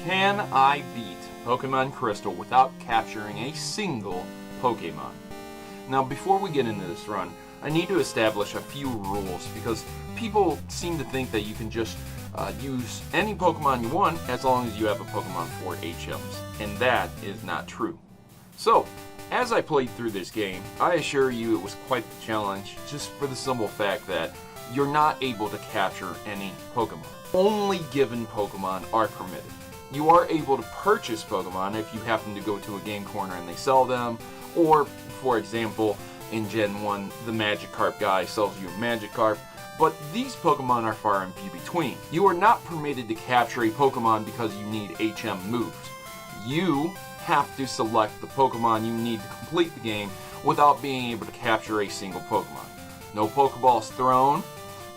Can I beat Pokemon Crystal without capturing a single Pokemon? Now, before we get into this run, I need to establish a few rules because people seem to think that you can just use any Pokemon you want as long as you have a Pokemon for HMs, and that is not true. So, as I played through this game, I assure you it was quite the challenge just for the simple fact that you're not able to capture any Pokemon. Only given Pokemon are permitted. You are able to purchase Pokemon if you happen to go to a game corner and they sell them, or, for example, in Gen 1, the Magikarp guy sells you a Magikarp, but these Pokemon are far and few between. You are not permitted to capture a Pokemon because you need HM moves. You have to select the Pokemon you need to complete the game without being able to capture a single Pokemon. No Pokeballs thrown,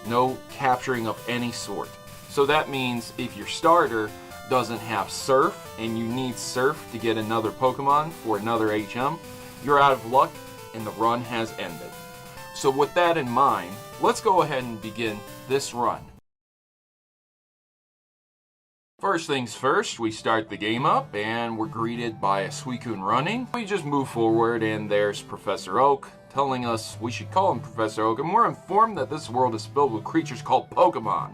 no capturing of any sort. So that means if your starter doesn't have Surf and you need Surf to get another Pokemon for another HM, you're out of luck and the run has ended. So with that in mind, let's go ahead and begin this run. First things first, we start the game up and we're greeted by a Suicune running. We just move forward and there's Professor Oak telling us we should call him Professor Oak, and we're informed that this world is filled with creatures called Pokemon.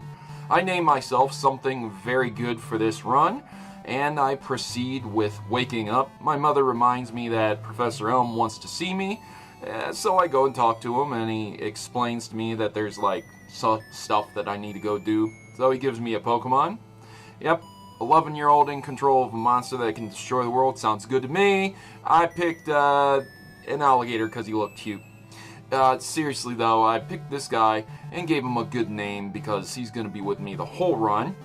I name myself something very good for this run, and I proceed with waking up. My mother reminds me that Professor Elm wants to see me, so I go and talk to him, and he explains to me that there's like stuff that I need to go do. So he gives me a Pokemon. Yep, 11-year-old in control of a monster that can destroy the world. Sounds good to me. I picked an alligator because he looked cute. Seriously though, I picked this guy and gave him a good name because he's going to be with me the whole run.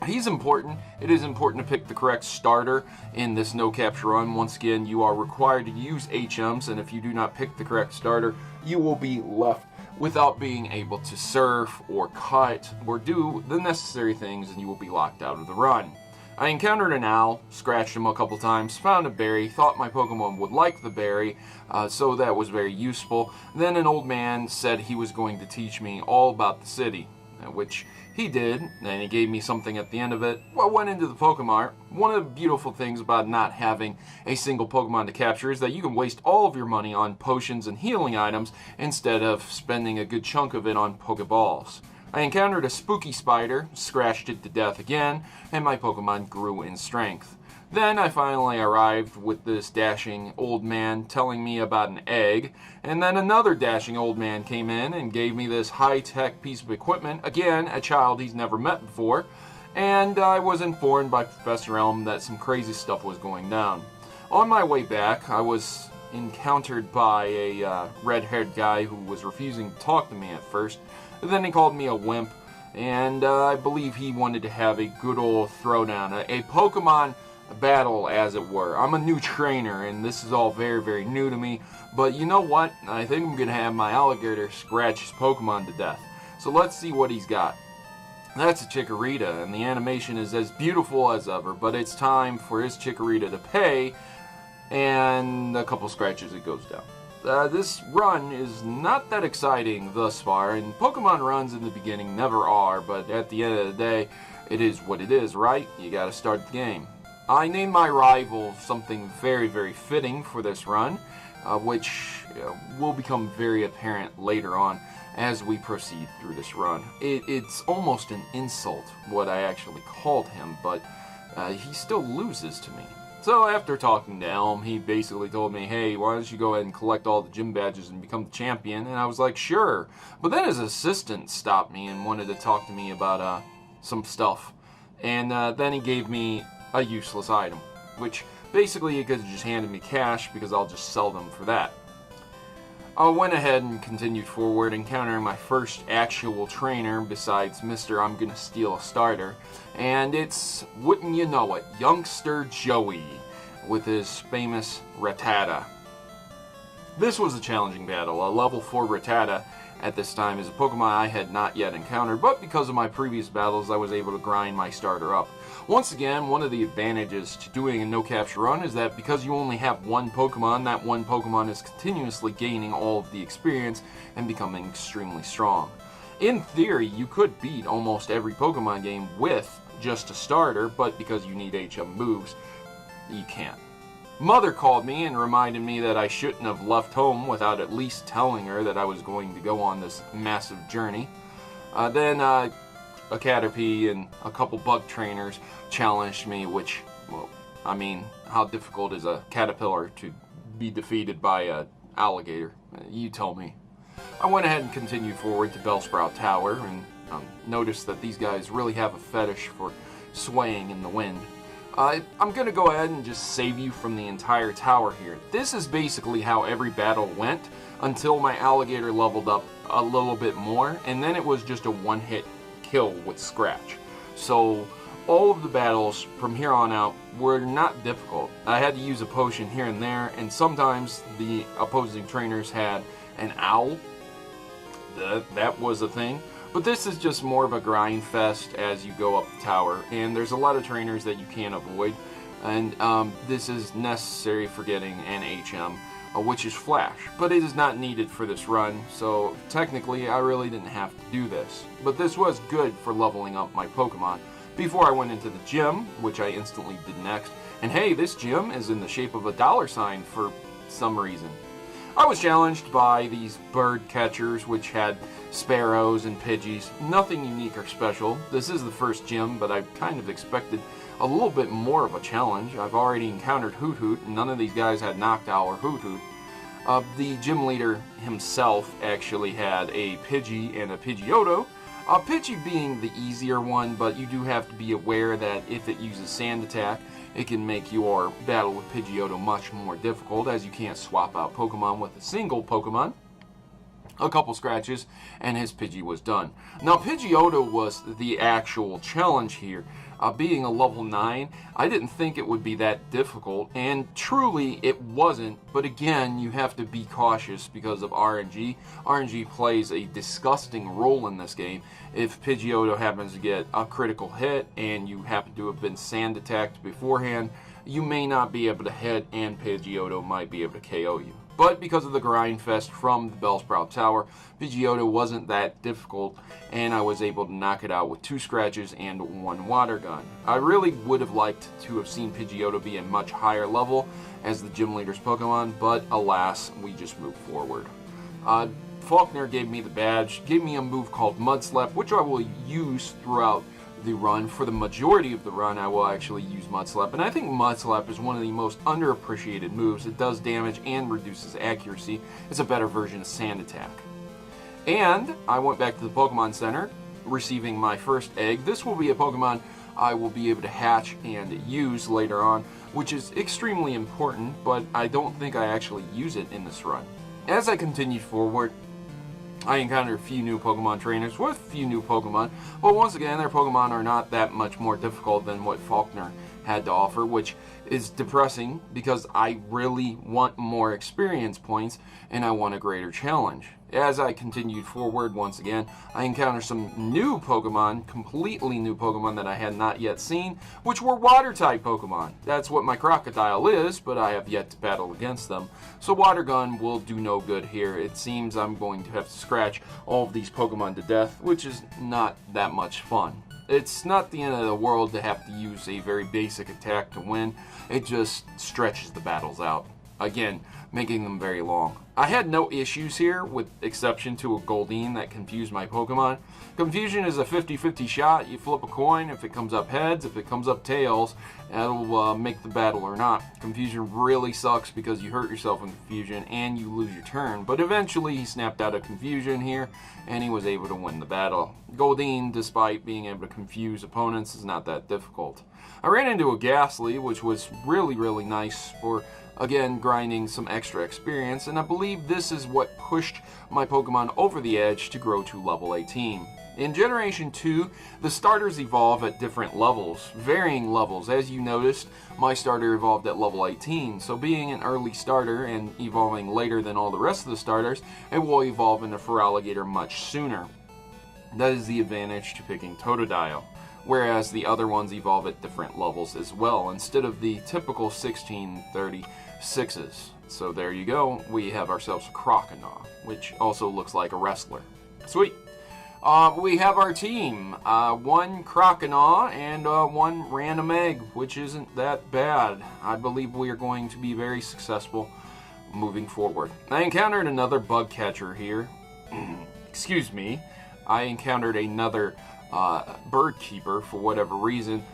He's important. It is important to pick the correct starter in this no capture run. Once again, you are required to use HMs, and if you do not pick the correct starter, you will be left without being able to surf or cut or do the necessary things, and you will be locked out of the run. I encountered an owl, scratched him a couple times, found a berry, thought my Pokemon would like the berry, so that was very useful. Then an old man said he was going to teach me all about the city, which he did, and he gave me something at the end of it. Well, I went into the Pokemart. One of the beautiful things about not having a single Pokemon to capture is that you can waste all of your money on potions and healing items instead of spending a good chunk of it on Pokeballs. I encountered a spooky spider, scratched it to death again, and my Pokemon grew in strength. Then I finally arrived with this dashing old man telling me about an egg, and then another dashing old man came in and gave me this high-tech piece of equipment, again, a child he's never met before, and I was informed by Professor Elm that some crazy stuff was going down. On my way back, I was encountered by a red-haired guy who was refusing to talk to me at first. Then he called me a wimp, and I believe he wanted to have a good old throwdown, a Pokemon battle, as it were. I'm a new trainer, and this is all very, very new to me, but you know what? I think I'm going to have my alligator scratch his Pokemon to death. So let's see what he's got. That's a Chikorita, and the animation is as beautiful as ever, but it's time for his Chikorita to pay, and a couple scratches it goes down. This run is not that exciting thus far, and Pokemon runs in the beginning never are, but at the end of the day, it is what it is, right? You gotta start the game. I named my rival something very, very fitting for this run, which will become very apparent later on as we proceed through this run. It's almost an insult what I actually called him, but he still loses to me. So after talking to Elm, he basically told me, hey, why don't you go ahead and collect all the gym badges and become the champion? And I was like, sure. But then his assistant stopped me and wanted to talk to me about some stuff. And then he gave me a useless item, which basically he could have just handed me cash because I'll just sell them for that. I went ahead and continued forward, encountering my first actual trainer besides Mr. I'm Gonna Steal a Starter, and it's, wouldn't you know it, Youngster Joey with his famous Rattata. This was a challenging battle. A level 4 Rattata at this time is a Pokemon I had not yet encountered, but because of my previous battles I was able to grind my starter up. Once again, one of the advantages to doing a no capture run is that because you only have one Pokemon, that one Pokemon is continuously gaining all of the experience and becoming extremely strong. In theory, you could beat almost every Pokemon game with just a starter, but because you need HM moves, you can't. Mother called me and reminded me that I shouldn't have left home without at least telling her that I was going to go on this massive journey. Then a Caterpie and a couple bug trainers challenged me, which, well, I mean, how difficult is a caterpillar to be defeated by an alligator? You tell me. I went ahead and continued forward to Bellsprout Tower and noticed that these guys really have a fetish for swaying in the wind. I'm going to go ahead and just save you from the entire tower here. This is basically how every battle went until my alligator leveled up a little bit more, and then it was just a one-hit kill with Scratch. So all of the battles from here on out were not difficult. I had to use a potion here and there, and sometimes the opposing trainers had an owl. That was a thing. But this is just more of a grind fest as you go up the tower, and there's a lot of trainers that you can't avoid, and this is necessary for getting an HM, which is Flash, but it is not needed for this run, so technically I really didn't have to do this. But this was good for leveling up my Pokemon before I went into the gym, which I instantly did next, and hey, this gym is in the shape of a $sign for some reason. I was challenged by these bird catchers, which had sparrows and Pidgeys. Nothing unique or special. This is the first gym, but I kind of expected a little bit more of a challenge. I've already encountered Hoot Hoot, and none of these guys had Noctowl or Hoot Hoot. The gym leader himself actually had a Pidgey and a Pidgeotto. Pidgey being the easier one, but you do have to be aware that if it uses Sand Attack, it can make your battle with Pidgeotto much more difficult, as you can't swap out Pokemon with a single Pokemon. A couple scratches, and his Pidgey was done. Now, Pidgeotto was the actual challenge here. Being a level 9, I didn't think it would be that difficult, and truly it wasn't, but again, you have to be cautious because of RNG. RNG plays a disgusting role in this game. If Pidgeotto happens to get a critical hit, and you happen to have been sand attacked beforehand, you may not be able to hit, and Pidgeotto might be able to KO you. But because of the grind fest from the Bellsprout Tower, Pidgeotto wasn't that difficult, and I was able to knock it out with 2 scratches and 1 water gun. I really would have liked to have seen Pidgeotto be a much higher level as the gym leader's Pokemon, but alas, we just moved forward. Faulkner gave me the badge, gave me a move called Mud Slap, which I will use throughout the run. For the majority of the run, I will actually use Mud Slap, and I think Mud Slap is one of the most underappreciated moves. It does damage and reduces accuracy. It's a better version of Sand Attack. And I went back to the Pokemon Center, receiving my first egg. This will be a Pokemon I will be able to hatch and use later on, which is extremely important, but I don't think I actually use it in this run. As I continued forward, I encountered a few new Pokemon trainers with a few new Pokemon, but once again, their Pokemon are not that much more difficult than what Faulkner had to offer, which is depressing because I really want more experience points and I want a greater challenge. As I continued forward, once again, I encountered some new Pokemon, completely new Pokemon that I had not yet seen, which were Water-type Pokemon. That's what my Crocodile is, but I have yet to battle against them. So Water Gun will do no good here. It seems I'm going to have to scratch all of these Pokemon to death, which is not that much fun. It's not the end of the world to have to use a very basic attack to win. It just stretches the battles out. Again, making them very long. I had no issues here, with exception to a Goldeen that confused my Pokemon. Confusion is a 50-50 shot. You flip a coin. If it comes up heads, if it comes up tails, that'll make the battle or not. Confusion really sucks because you hurt yourself in confusion and you lose your turn. But eventually he snapped out of confusion here and he was able to win the battle. Goldeen, despite being able to confuse opponents, is not that difficult. I ran into a Ghastly, which was really nice for, again, grinding some extra experience, and I believe this is what pushed my Pokemon over the edge to grow to level 18. In Generation 2, the starters evolve at different levels, varying levels. As you noticed, my starter evolved at level 18, so being an early starter and evolving later than all the rest of the starters, it will evolve into Feraligatr much sooner. That is the advantage to picking Totodile, whereas the other ones evolve at different levels as well, instead of the typical 1636s. So there you go, we have ourselves a Croconaw, which also looks like a wrestler. Sweet! We have our team. One Croconaw and one random egg, which isn't that bad. I believe we are going to be very successful moving forward. I encountered another bug catcher here. Excuse me. I encountered another bird keeper for whatever reason.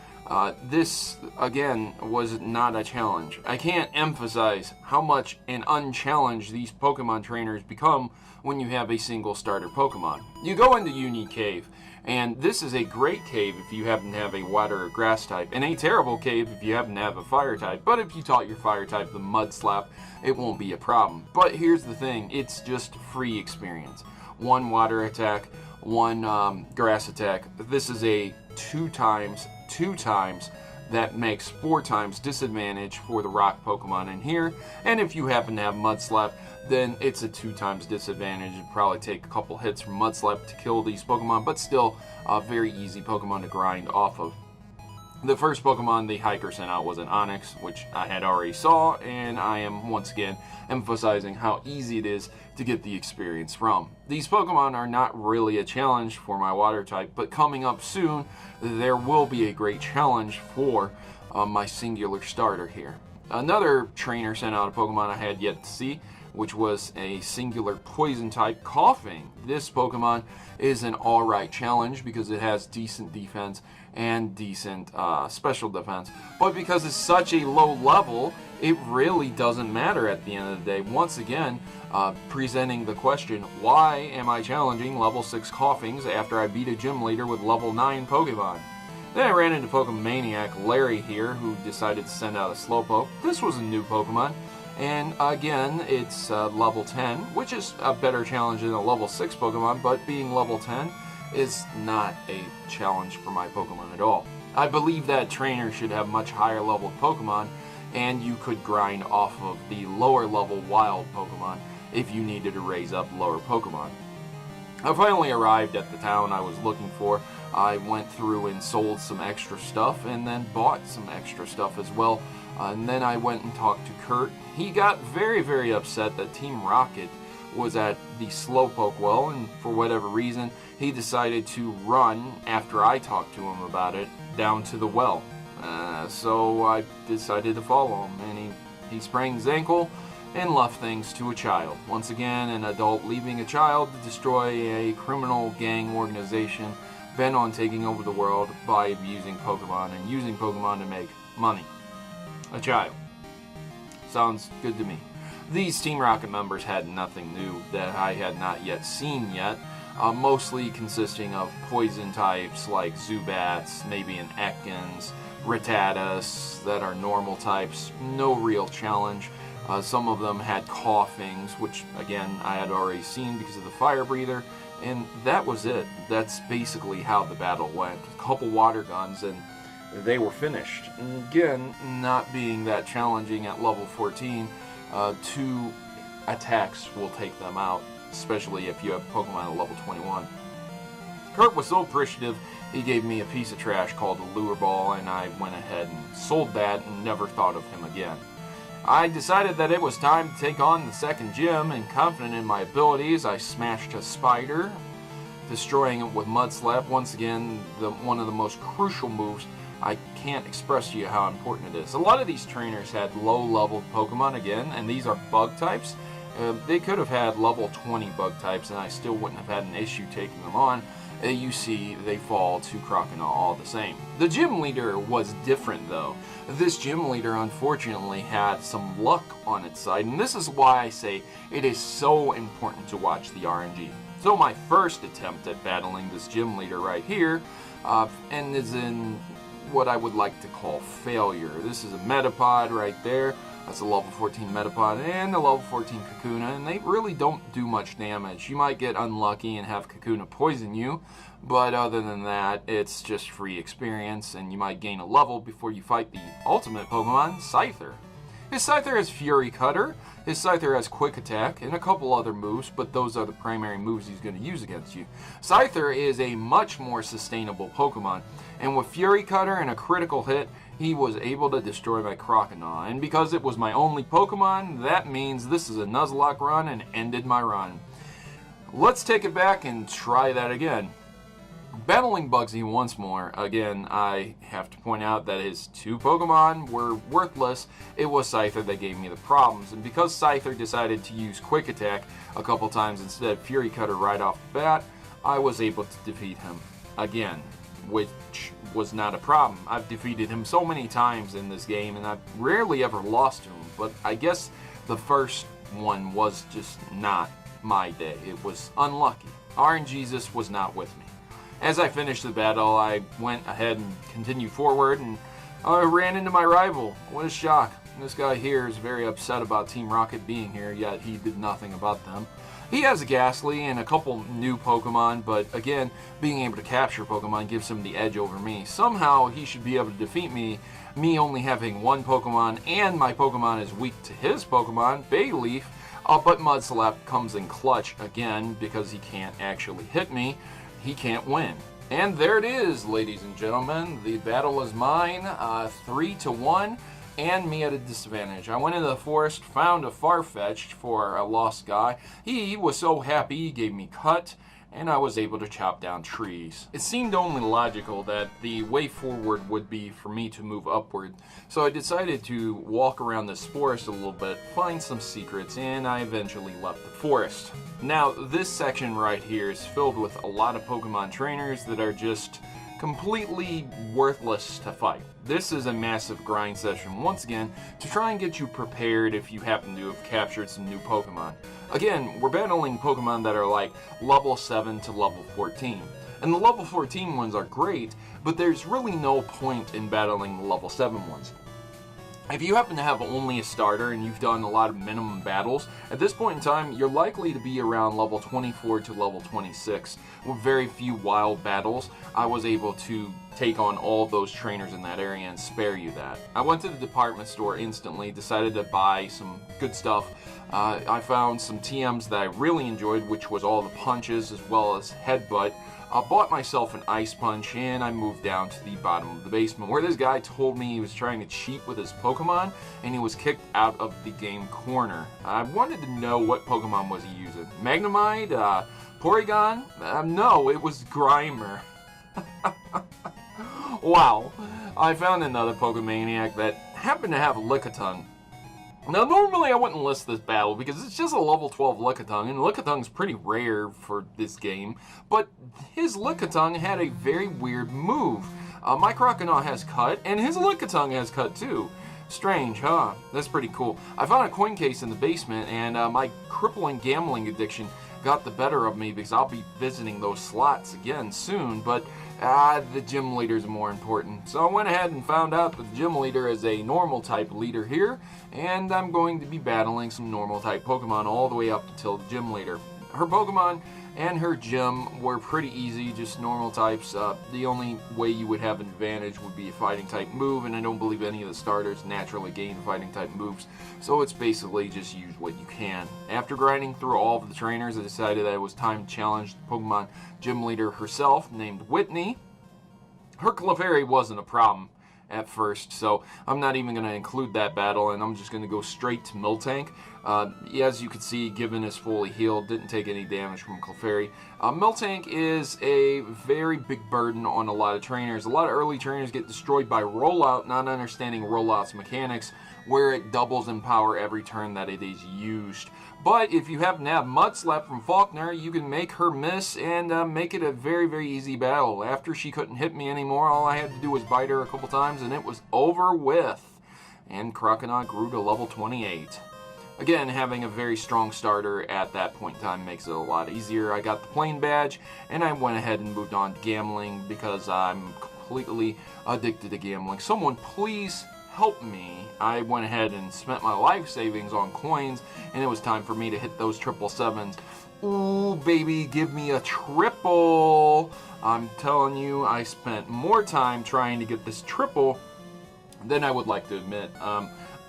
This, again, was not a challenge. I can't emphasize how much an unchallenged these Pokemon trainers become when you have a single starter Pokemon. You go into Uni Cave, and this is a great cave if you happen to have a water or grass type, and a terrible cave if you happen to have a fire type. But if you taught your fire type the Mud Slap, it won't be a problem. But here's the thing, it's just free experience. One water attack, one grass attack. This is a 2 times, that makes 4 times disadvantage for the rock Pokemon in here. And if you happen to have Mud Slap, then it's a 2 times disadvantage. It'd probably take a couple hits from Mud Slap to kill these Pokemon, but still a very easy Pokemon to grind off of. The first Pokemon the hiker sent out was an Onix, which I had already saw, and I am once again emphasizing how easy it is to get the experience from. These Pokemon are not really a challenge for my water type, but coming up soon, there will be a great challenge for my singular starter here. Another trainer sent out a Pokemon I had yet to see, which was a singular poison type, Coughing. This Pokemon is an alright challenge because it has decent defense and decent special defense, but because it's such a low level, it really doesn't matter at the end of the day. Once again, presenting the question, why am I challenging level 6 Coughings after I beat a gym leader with level 9 Pokemon? Then I ran into Pokemaniac Larry here, who decided to send out a Slowpoke. This was a new Pokemon, and again, it's level 10, which is a better challenge than a level 6 Pokemon, but being level 10 is not a challenge for my Pokemon at all. I believe that trainer should have much higher level Pokemon, and you could grind off of the lower level wild Pokemon if you needed to raise up lower Pokemon. I finally arrived at the town I was looking for. I went through and sold some extra stuff and then bought some extra stuff as well. And then I went and talked to Kurt. He got very, very upset that Team Rocket was at the Slowpoke well, and for whatever reason, he decided to run after I talked to him about it down to the well. So I decided to follow him, and he sprained his ankle and left things to a child. Once again, an adult leaving a child to destroy a criminal gang organization bent on taking over the world by abusing Pokemon and using Pokemon to make money. A child. Sounds good to me. These Team Rocket members had nothing new that I had not yet seen yet, mostly consisting of poison types like Zubats, maybe an Ekans, Rattatas that are normal types, no real challenge. Some of them had Coughings, which again I had already seen because of the Fire Breather, and that was it. That's basically how the battle went. A couple water guns and they were finished. And again, not being that challenging at level 14, 2 attacks will take them out, especially if you have Pokemon at level 21. Kurt was so appreciative, he gave me a piece of trash called a Lure Ball, and I went ahead and sold that and never thought of him again. I decided that it was time to take on the second gym, and confident in my abilities, I smashed a spider, destroying it with Mud Slap. Once again, one of the most crucial moves. I can't express to you how important it is. A lot of these trainers had low-level Pokemon again, and these are bug types. They could have had level 20 bug types, and I still wouldn't have had an issue taking them on. You see, they fall to Croconaw all the same. The gym leader was different, though. This gym leader, unfortunately, had some luck on its side, and this is why I say it is so important to watch the RNG. So my first attempt at battling this gym leader right here, and is in what I would like to call failure. This is a Metapod right there. That's a level 14 Metapod and a level 14 Kakuna, and they really don't do much damage. You might get unlucky and have Kakuna poison you, but other than that, it's just free experience, and you might gain a level before you fight the ultimate Pokemon, Scyther. His Scyther has Fury Cutter, his Scyther has Quick Attack, and a couple other moves, but those are the primary moves he's going to use against you. Scyther is a much more sustainable Pokemon, and with Fury Cutter and a critical hit, he was able to destroy my Croconaw, and because it was my only Pokemon, that means this is a Nuzlocke run and ended my run. Let's take it back and try that again. Battling Bugsy once more, again, I have to point out that his two Pokemon were worthless. It was Scyther that gave me the problems, and because Scyther decided to use Quick Attack a couple times instead of Fury Cutter right off the bat, I was able to defeat him again, which was not a problem. I've defeated him so many times in this game, and I've rarely ever lost to him, but I guess the first one was just not my day. It was unlucky. RNGesus was not with me. As I finished the battle, I went ahead and continued forward, and I ran into my rival. What a shock. This guy here is very upset about Team Rocket being here, yet he did nothing about them. He has a Ghastly and a couple new Pokemon, but again, being able to capture Pokemon gives him the edge over me. Somehow, he should be able to defeat me only having one Pokemon, and my Pokemon is weak to his Pokemon, Bayleaf, but Mudslap comes in clutch again because he can't actually hit me. He can't win. And there it is, ladies and gentlemen. The battle is mine, 3-1, and me at a disadvantage. I went into the forest, found a Farfetch'd for a lost guy. He was so happy, he gave me Cut, and I was able to chop down trees. It seemed only logical that the way forward would be for me to move upward, so I decided to walk around this forest a little bit, find some secrets, and I eventually left the forest. Now, this section right here is filled with a lot of Pokemon trainers that are just completely worthless to fight. This is a massive grind session, once again, to try and get you prepared if you happen to have captured some new Pokemon. Again, we're battling Pokemon that are like level 7 to level 14. And the level 14 ones are great, but there's really no point in battling the level 7 ones. If you happen to have only a starter and you've done a lot of minimum battles, at this point in time, you're likely to be around level 24 to level 26. With very few wild battles, I was able to take on all those trainers in that area and spare you that. I went to the department store instantly, decided to buy some good stuff. I found some TMs that I really enjoyed, which was all the punches as well as headbutt. I bought myself an Ice Punch, and I moved down to the bottom of the basement, where this guy told me he was trying to cheat with his Pokemon, and he was kicked out of the game corner. I wanted to know what Pokemon was he using. Magnemite? Porygon? No, it was Grimer. Wow. I found another Pokemaniac that happened to have Lickitung. Now, normally I wouldn't list this battle because it's just a level 12 Lickitung, and Lickitung's pretty rare for this game, but his Lickitung had a very weird move. My Croconaw has Cut, and his Lickitung has Cut too. Strange, huh? That's pretty cool. I found a coin case in the basement, and my crippling gambling addiction got the better of me because I'll be visiting those slots again soon, but the gym leader's more important. So I went ahead and found out that the gym leader is a normal type leader here, and I'm going to be battling some normal type Pokemon all the way up until the gym leader. Her Pokemon and her gym were pretty easy, just normal types. The only way you would have an advantage would be a fighting type move, and I don't believe any of the starters naturally gain fighting type moves, so it's basically just use what you can. After grinding through all of the trainers, I decided that it was time to challenge the Pokemon gym leader herself, named Whitney. Her Clefairy wasn't a problem at first, so I'm not even going to include that battle, and I'm just going to go straight to Miltank. As you can see, Given is fully healed, didn't take any damage from Clefairy. Miltank is a very big burden on a lot of trainers. A lot of early trainers get destroyed by Rollout, not understanding Rollout's mechanics, where it doubles in power every turn that it is used. But if you happen to have Mudslap from Faulkner, you can make her miss and make it a very, very easy battle. After she couldn't hit me anymore, all I had to do was bite her a couple times and it was over with. And Croconaw grew to level 28. Again, having a very strong starter at that point in time makes it a lot easier. I got the plain badge, and I went ahead and moved on to gambling because I'm completely addicted to gambling. Someone please help me. I went ahead and spent my life savings on coins, and it was time for me to hit those 777s. Ooh, baby, give me a triple. I'm telling you, I spent more time trying to get this triple than I would like to admit.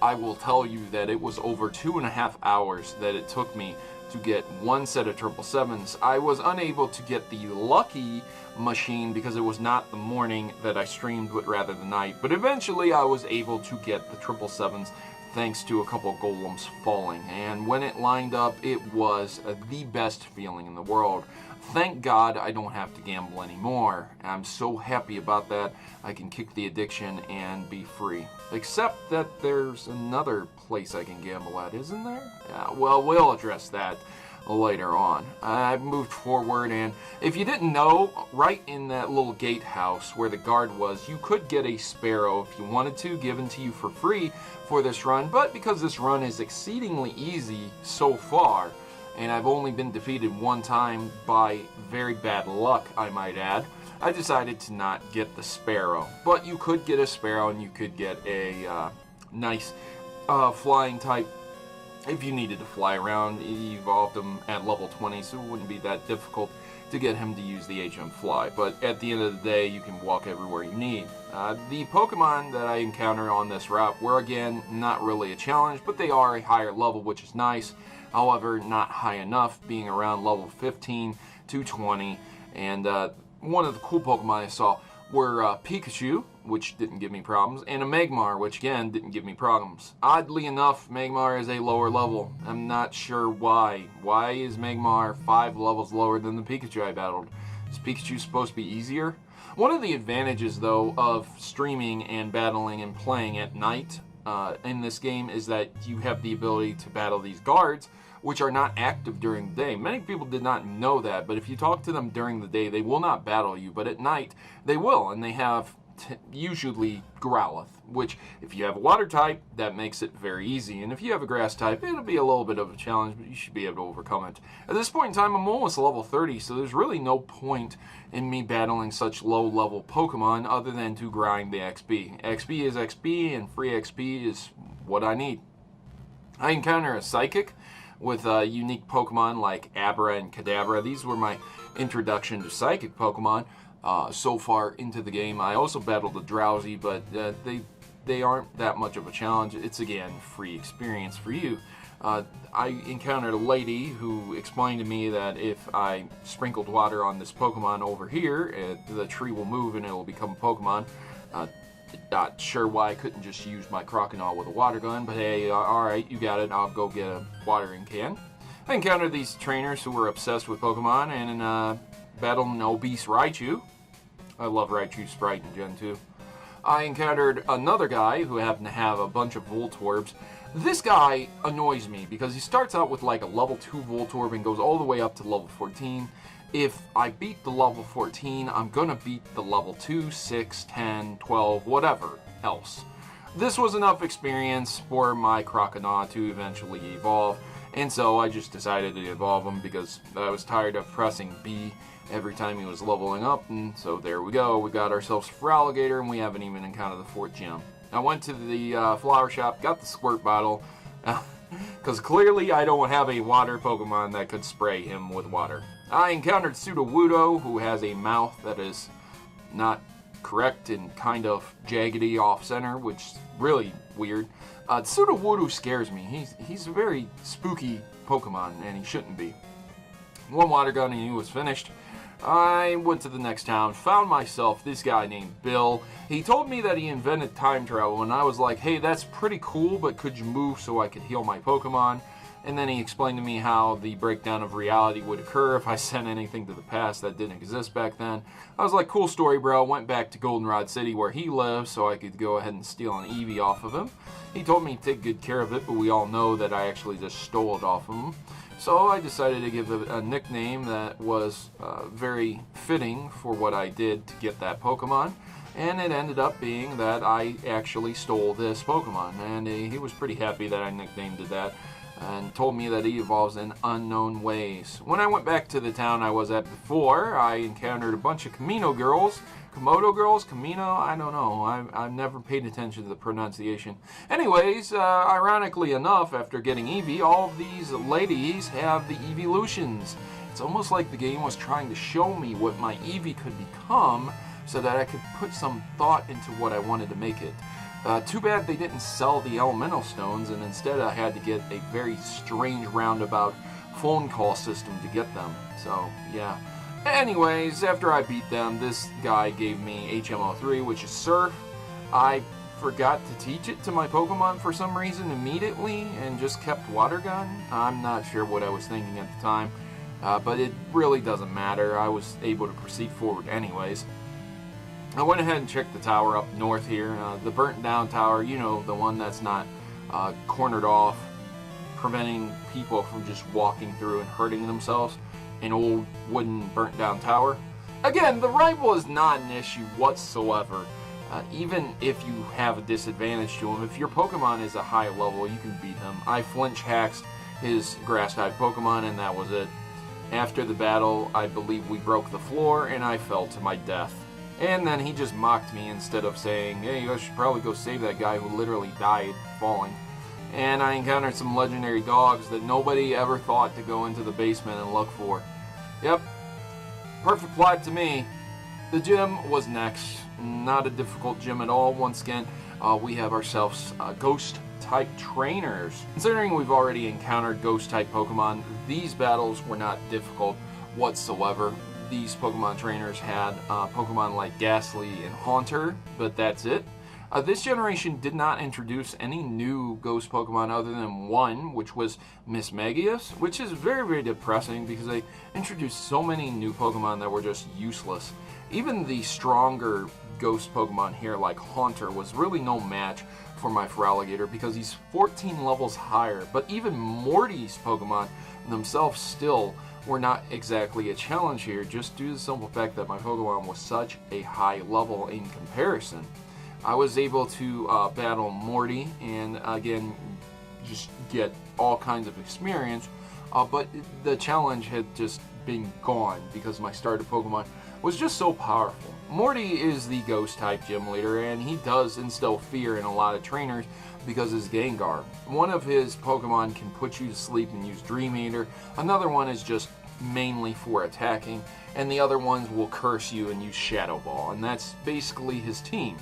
I will tell you that it was over 2.5 hours that it took me to get one set of 777s. I was unable to get the lucky machine because it was not the morning that I streamed, but rather the night. But eventually I was able to get the 777s thanks to a couple golems falling. And when it lined up, it was the best feeling in the world. Thank God I don't have to gamble anymore. I'm so happy about that. I can kick the addiction and be free. Except that there's another place I can gamble at, isn't there? Well, we'll address that later on. I've moved forward, and if you didn't know, right in that little gatehouse where the guard was, you could get a sparrow if you wanted to, given to you for free for this run, but because this run is exceedingly easy so far, and I've only been defeated one time by very bad luck, I might add, I decided to not get the sparrow. But you could get a sparrow, and you could get a nice flying type. If you needed to fly around, he evolved him at level 20, so it wouldn't be that difficult to get him to use the HM Fly. But at the end of the day, you can walk everywhere you need. The Pokemon that I encountered on this route were, again, not really a challenge, but they are a higher level, which is nice. However, not high enough, being around level 15 to 20. And one of the cool Pokemon I saw were Pikachu, which didn't give me problems, and a Magmar, which again didn't give me problems. Oddly enough, Magmar is a lower level. I'm not sure why. Why is Magmar 5 levels lower than the Pikachu I battled? Is Pikachu supposed to be easier? One of the advantages, though, of streaming and battling and playing at night in this game is that you have the ability to battle these guards, which are not active during the day. Many people did not know that, but if you talk to them during the day, they will not battle you, but at night, they will, and they have usually Growlithe, which, if you have a water type, that makes it very easy, and if you have a grass type, it'll be a little bit of a challenge, but you should be able to overcome it. At this point in time, I'm almost level 30, so there's really no point in me battling such low-level Pokemon other than to grind the XP. XP is XP, and free XP is what I need. I encounter a Psychic with unique Pokemon like Abra and Kadabra. These were my introduction to Psychic Pokemon so far into the game. I also battled a Drowsy, but they aren't that much of a challenge. It's, again, free experience for you. I encountered a lady who explained to me that if I sprinkled water on this Pokemon over here, the tree will move and it will become a Pokemon. Not sure why I couldn't just use my Crocodile with a water gun, but hey, alright, you got it, I'll go get a watering can. I encountered these trainers who were obsessed with Pokemon and battled an obese Raichu. I love Raichu Sprite in Gen 2. I encountered another guy who happened to have a bunch of Voltorbs. This guy annoys me because he starts out with like a level 2 Voltorb and goes all the way up to level 14. If I beat the level 14, I'm gonna beat the level 2, 6, 10, 12, whatever else. This was enough experience for my Crocodile to eventually evolve, and so I just decided to evolve him because I was tired of pressing B every time he was leveling up, and so there we go. We got ourselves a Feraligatr, and we haven't even encountered the 4th gym. I went to the flower shop, got the squirt bottle, because clearly I don't have a water Pokemon that could spray him with water. I encountered Sudowoodo, who has a mouth that is not correct and kind of jaggedy off-center, which is really weird. Sudowoodo scares me. He's a very spooky Pokemon, and he shouldn't be. One water gun and he was finished. I went to the next town, found myself this guy named Bill. He told me that he invented time travel, and I was like, hey, that's pretty cool, but could you move so I could heal my Pokemon? And then he explained to me how the breakdown of reality would occur if I sent anything to the past that didn't exist back then. I was like, cool story, bro. Went back to Goldenrod City where he lives so I could go ahead and steal an Eevee off of him. He told me to take good care of it, but we all know that I actually just stole it off of him. So I decided to give it a nickname that was very fitting for what I did to get that Pokemon. And it ended up being that I actually stole this Pokemon. And he was pretty happy that I nicknamed it that, and told me that he evolves in unknown ways. When I went back to the town I was at before, I encountered a bunch of Komodo girls, Camino, I don't know. I've never paid attention to the pronunciation. Anyways, ironically enough, after getting Eevee, all of these ladies have the Eeveelutions. It's almost like the game was trying to show me what my Eevee could become so that I could put some thought into what I wanted to make it. Too bad they didn't sell the elemental stones, and instead I had to get a very strange roundabout phone call system to get them. So, yeah. Anyways, after I beat them, this guy gave me HMO3, which is Surf. I forgot to teach it to my Pokemon for some reason immediately and just kept Water Gun. I'm not sure what I was thinking at the time, but it really doesn't matter. I was able to proceed forward anyways. I went ahead and checked the tower up north here, the burnt down tower, you know, the one that's not cornered off, preventing people from just walking through and hurting themselves. An old wooden burnt down tower. Again, the rival is not an issue whatsoever. Even if you have a disadvantage to him, if your Pokemon is a high level, you can beat him. I flinch hacked his grass-type Pokemon, and that was it. After the battle, I believe we broke the floor, and I fell to my death. And then he just mocked me instead of saying, hey, you guys should probably go save that guy who literally died falling. And I encountered some legendary dogs that nobody ever thought to go into the basement and look for. Yep, perfect plot to me. The gym was next. Not a difficult gym at all. Once again, we have ourselves Ghost-type trainers. Considering we've already encountered Ghost-type Pokemon, these battles were not difficult whatsoever. These Pokemon trainers had Pokemon like Ghastly and Haunter, but that's it. This generation did not introduce any new Ghost Pokemon other than one, which was Miss Magius, which is very, very depressing because they introduced so many new Pokemon that were just useless. Even the stronger Ghost Pokemon here, like Haunter, was really no match for my Feraligatr because he's 14 levels higher, but even Morty's Pokemon themselves still were not exactly a challenge here, just due to the simple fact that my Pokemon was such a high level in comparison. I was able to battle Morty and again just get all kinds of experience, but the challenge had just been gone because my starter Pokemon was just so powerful. Morty is the Ghost type gym leader, and he does instill fear in a lot of trainers because his Gengar. One of his Pokemon can put you to sleep and use Dream Eater. Another one is just mainly for attacking, and the other ones will curse you and use Shadow Ball, and that's basically his team.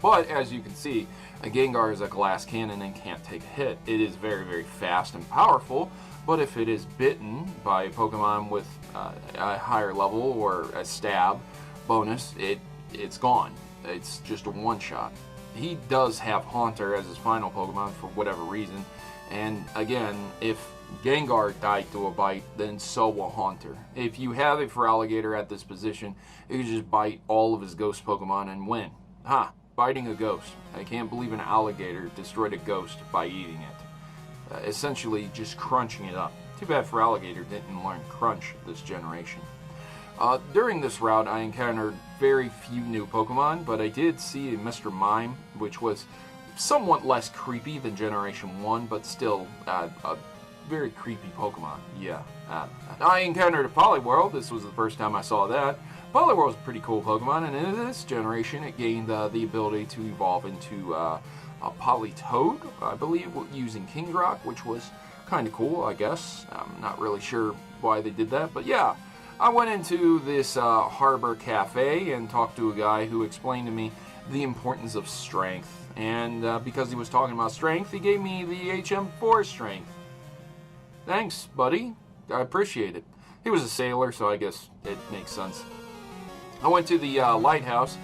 But as you can see, a Gengar is a glass cannon and can't take a hit. It is very, very fast and powerful, but if it is bitten by a Pokemon with a higher level or a stab bonus, it's gone. It's just a one-shot. He does have Haunter as his final Pokemon for whatever reason, and again, if Gengar died to a bite, then so will Haunter. If you have a Feraligatr at this position, you can just bite all of his Ghost Pokemon and win. Ha! Biting a ghost. I can't believe an alligator destroyed a ghost by eating it. Essentially just crunching it up. Too bad Feraligatr didn't learn Crunch this generation. During this route, I encountered very few new Pokemon, but I did see a Mr. Mime, which was somewhat less creepy than Generation 1, but still a very creepy Pokemon. Yeah. I encountered a Poliwhirl. This was the first time I saw that. Poliwhirl was a pretty cool Pokemon, and in this generation, it gained the ability to evolve into a Politoed, I believe, using Kingdrock, which was kind of cool, I guess. I'm not really sure why they did that, but yeah. I went into this harbor cafe and talked to a guy who explained to me the importance of strength. And because he was talking about strength, he gave me the HM4 strength. Thanks, buddy. I appreciate it. He was a sailor, so I guess it makes sense. I went to the lighthouse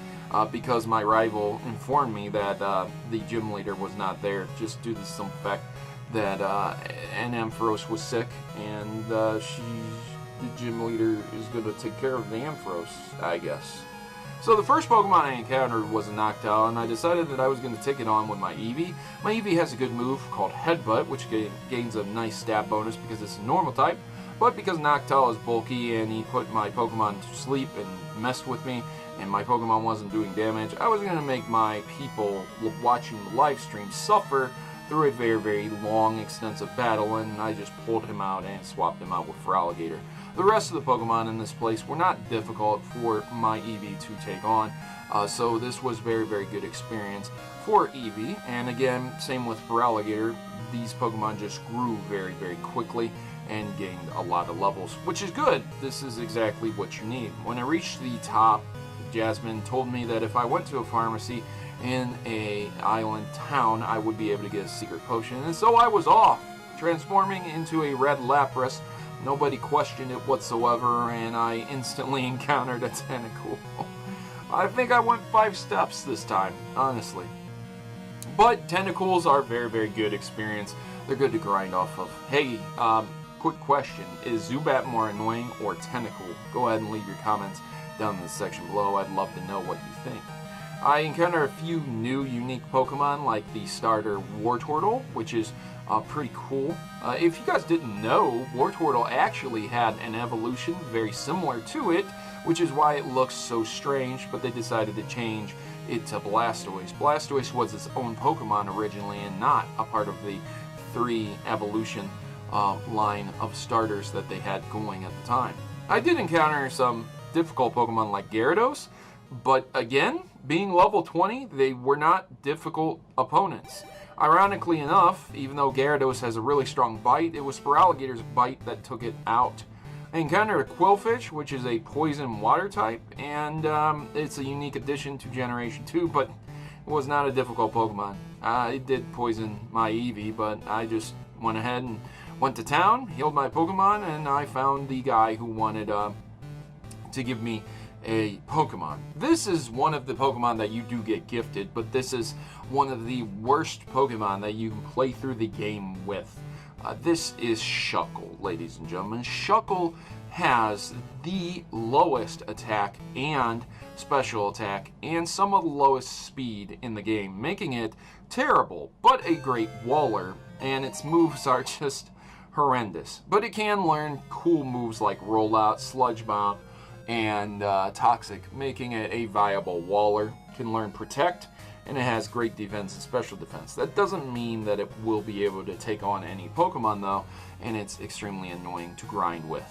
because my rival informed me that the gym leader was not there, just due to the simple fact that an Ampharos was sick, and the gym leader is going to take care of the Ampharos, I guess. So the first Pokemon I encountered was a Noctowl, and I decided that I was going to take it on with my Eevee. My Eevee has a good move called Headbutt, which gains a nice stat bonus because it's a normal type, but because Noctowl is bulky and he put my Pokemon to sleep and messed with me, and my Pokemon wasn't doing damage, I was going to make my people watching the live stream suffer through a very, very long, extensive battle, and I just pulled him out and swapped him out with Feraligatr. The rest of the Pokemon in this place were not difficult for my Eevee to take on, so this was very, very good experience for Eevee. And again, same with Feraligatr, these Pokemon just grew very, very quickly and gained a lot of levels, which is good. This is exactly what you need. When I reached the top, Jasmine told me that if I went to a pharmacy in a island town, I would be able to get a secret potion, and so I was off, transforming into a red Lapras. Nobody questioned it whatsoever, and I instantly encountered a Tentacool. I think I went 5 steps this time, honestly. But tentacles are very, very good experience. They're good to grind off of. Hey, quick question. Is Zubat more annoying or Tentacle? Go ahead and leave your comments down in the section below. I'd love to know what you think. I encountered a few new unique Pokemon like the starter Wartortle, which is pretty cool. If you guys didn't know, Wartortle actually had an evolution very similar to it, which is why it looks so strange, but they decided to change it to Blastoise. Blastoise was its own Pokemon originally and not a part of the 3 evolution line of starters that they had going at the time. I did encounter some difficult Pokemon like Gyarados, but again, being level 20, they were not difficult opponents. Ironically enough, even though Gyarados has a really strong bite, it was Feraligator's bite that took it out. I encountered a Quillfish, which is a poison water type, and it's a unique addition to Generation 2, but it was not a difficult Pokemon. It did poison my Eevee, but I just went ahead and went to town, healed my Pokemon, and I found the guy who wanted to give me a Pokemon. This is one of the Pokemon that you do get gifted, but this is one of the worst Pokemon that you can play through the game with. This is Shuckle, ladies and gentlemen. Shuckle has the lowest attack and special attack and some of the lowest speed in the game, making it terrible, but a great waller, and its moves are just horrendous. But it can learn cool moves like Rollout, Sludge Bomb, and Toxic, making it a viable waller. It can learn Protect, and it has great defense and special defense. That doesn't mean that it will be able to take on any Pokemon though, and it's extremely annoying to grind with.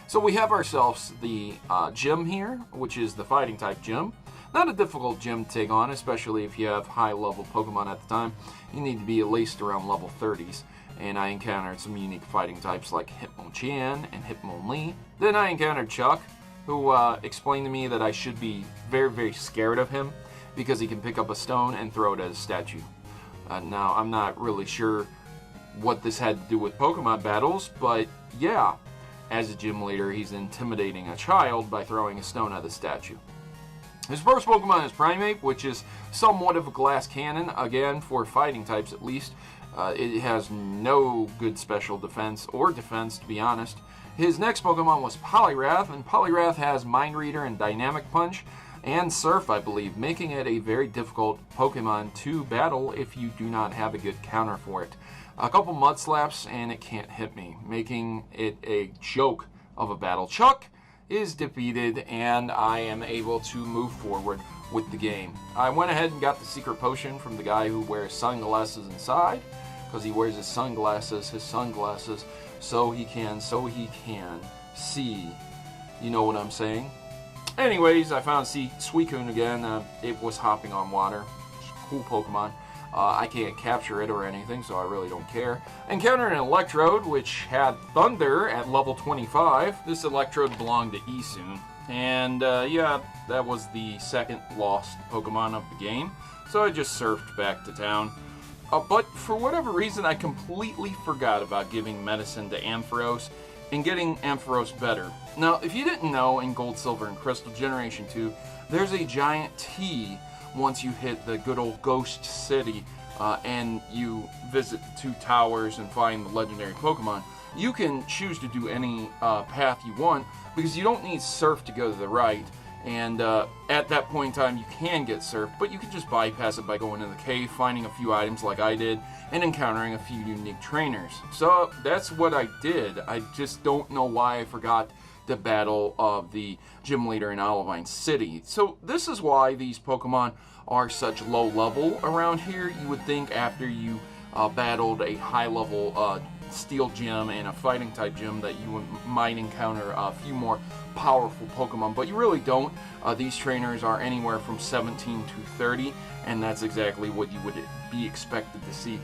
So we have ourselves the gym here, which is the fighting type gym. Not a difficult gym to take on, especially if you have high level Pokemon at the time. You need to be at least around level 30s. And I encountered some unique fighting types like Hitmonchan and Hitmonlee. Then I encountered Chuck, who explained to me that I should be very, very scared of him because he can pick up a stone and throw it at a statue. Now, I'm not really sure what this had to do with Pokemon battles, but yeah, as a gym leader, he's intimidating a child by throwing a stone at the statue. His first Pokemon is Primeape, which is somewhat of a glass cannon, again, for fighting types at least. It has no good special defense, or defense, to be honest. His next Pokemon was Poliwrath, and Poliwrath has Mind Reader and Dynamic Punch, and Surf, I believe, making it a very difficult Pokemon to battle if you do not have a good counter for it. A couple Mud Slaps, and it can't hit me, making it a joke of a battle. Chuck is defeated, and I am able to move forward with the game. I went ahead and got the secret potion from the guy who wears sunglasses inside, because he wears his sunglasses, so he can see. You know what I'm saying? Anyways, I found Suicune again. It was hopping on water. Cool Pokemon. I can't capture it or anything, so I really don't care. Encountered an Electrode, which had Thunder at level 25. This Electrode belonged to Esoon. And yeah, that was the second lost Pokemon of the game. So I just surfed back to town. But for whatever reason, I completely forgot about giving medicine to Ampharos and getting Ampharos better. Now, if you didn't know, in Gold, Silver, and Crystal Generation 2, there's a giant T once you hit the good old Ghost City and you visit the 2 towers and find the legendary Pokemon. You can choose to do any path you want because you don't need Surf to go to the right. And at that point in time, you can get Surf, but you can just bypass it by going in the cave, finding a few items like I did, and encountering a few unique trainers. So that's what I did. I just don't know why I forgot the battle of the gym leader in Olivine City. So this is why these Pokemon are such low level around here. You would think after you battled a high level steel gym and a fighting type gym that you might encounter a few more powerful Pokemon, but you really don't. These trainers are anywhere from 17 to 30, and that's exactly what you would be expected to see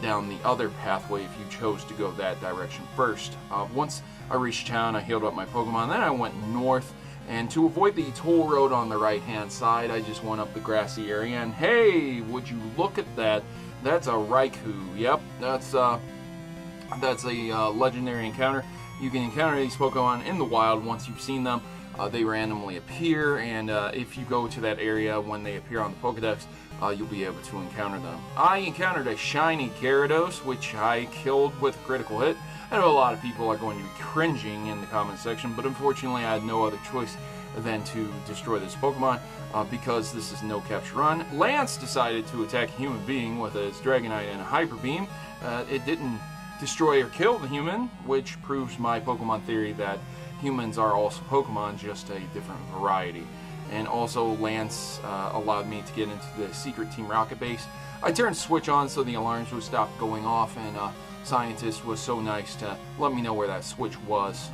down the other pathway if you chose to go that direction first. Once I reached town, I healed up my Pokemon, then I went north, and to avoid the toll road on the right hand side, I just went up the grassy area, and hey, would you look at that? That's a Raikou. Yep, that's a legendary encounter. You can encounter these Pokemon in the wild once you've seen them. They randomly appear, and if you go to that area when they appear on the Pokedex, you'll be able to encounter them. I encountered a shiny Gyarados, which I killed with a critical hit. I know a lot of people are going to be cringing in the comment section, but unfortunately I had no other choice than to destroy this Pokemon because this is no capture run. Lance decided to attack a human being with his Dragonite and a Hyper Beam. It didn't destroy or kill the human, which proves my Pokemon theory that humans are also Pokemon, just a different variety. And also Lance allowed me to get into the secret Team Rocket base. I turned switch on so the alarms would stop going off, and Scientist was so nice to let me know where that switch was.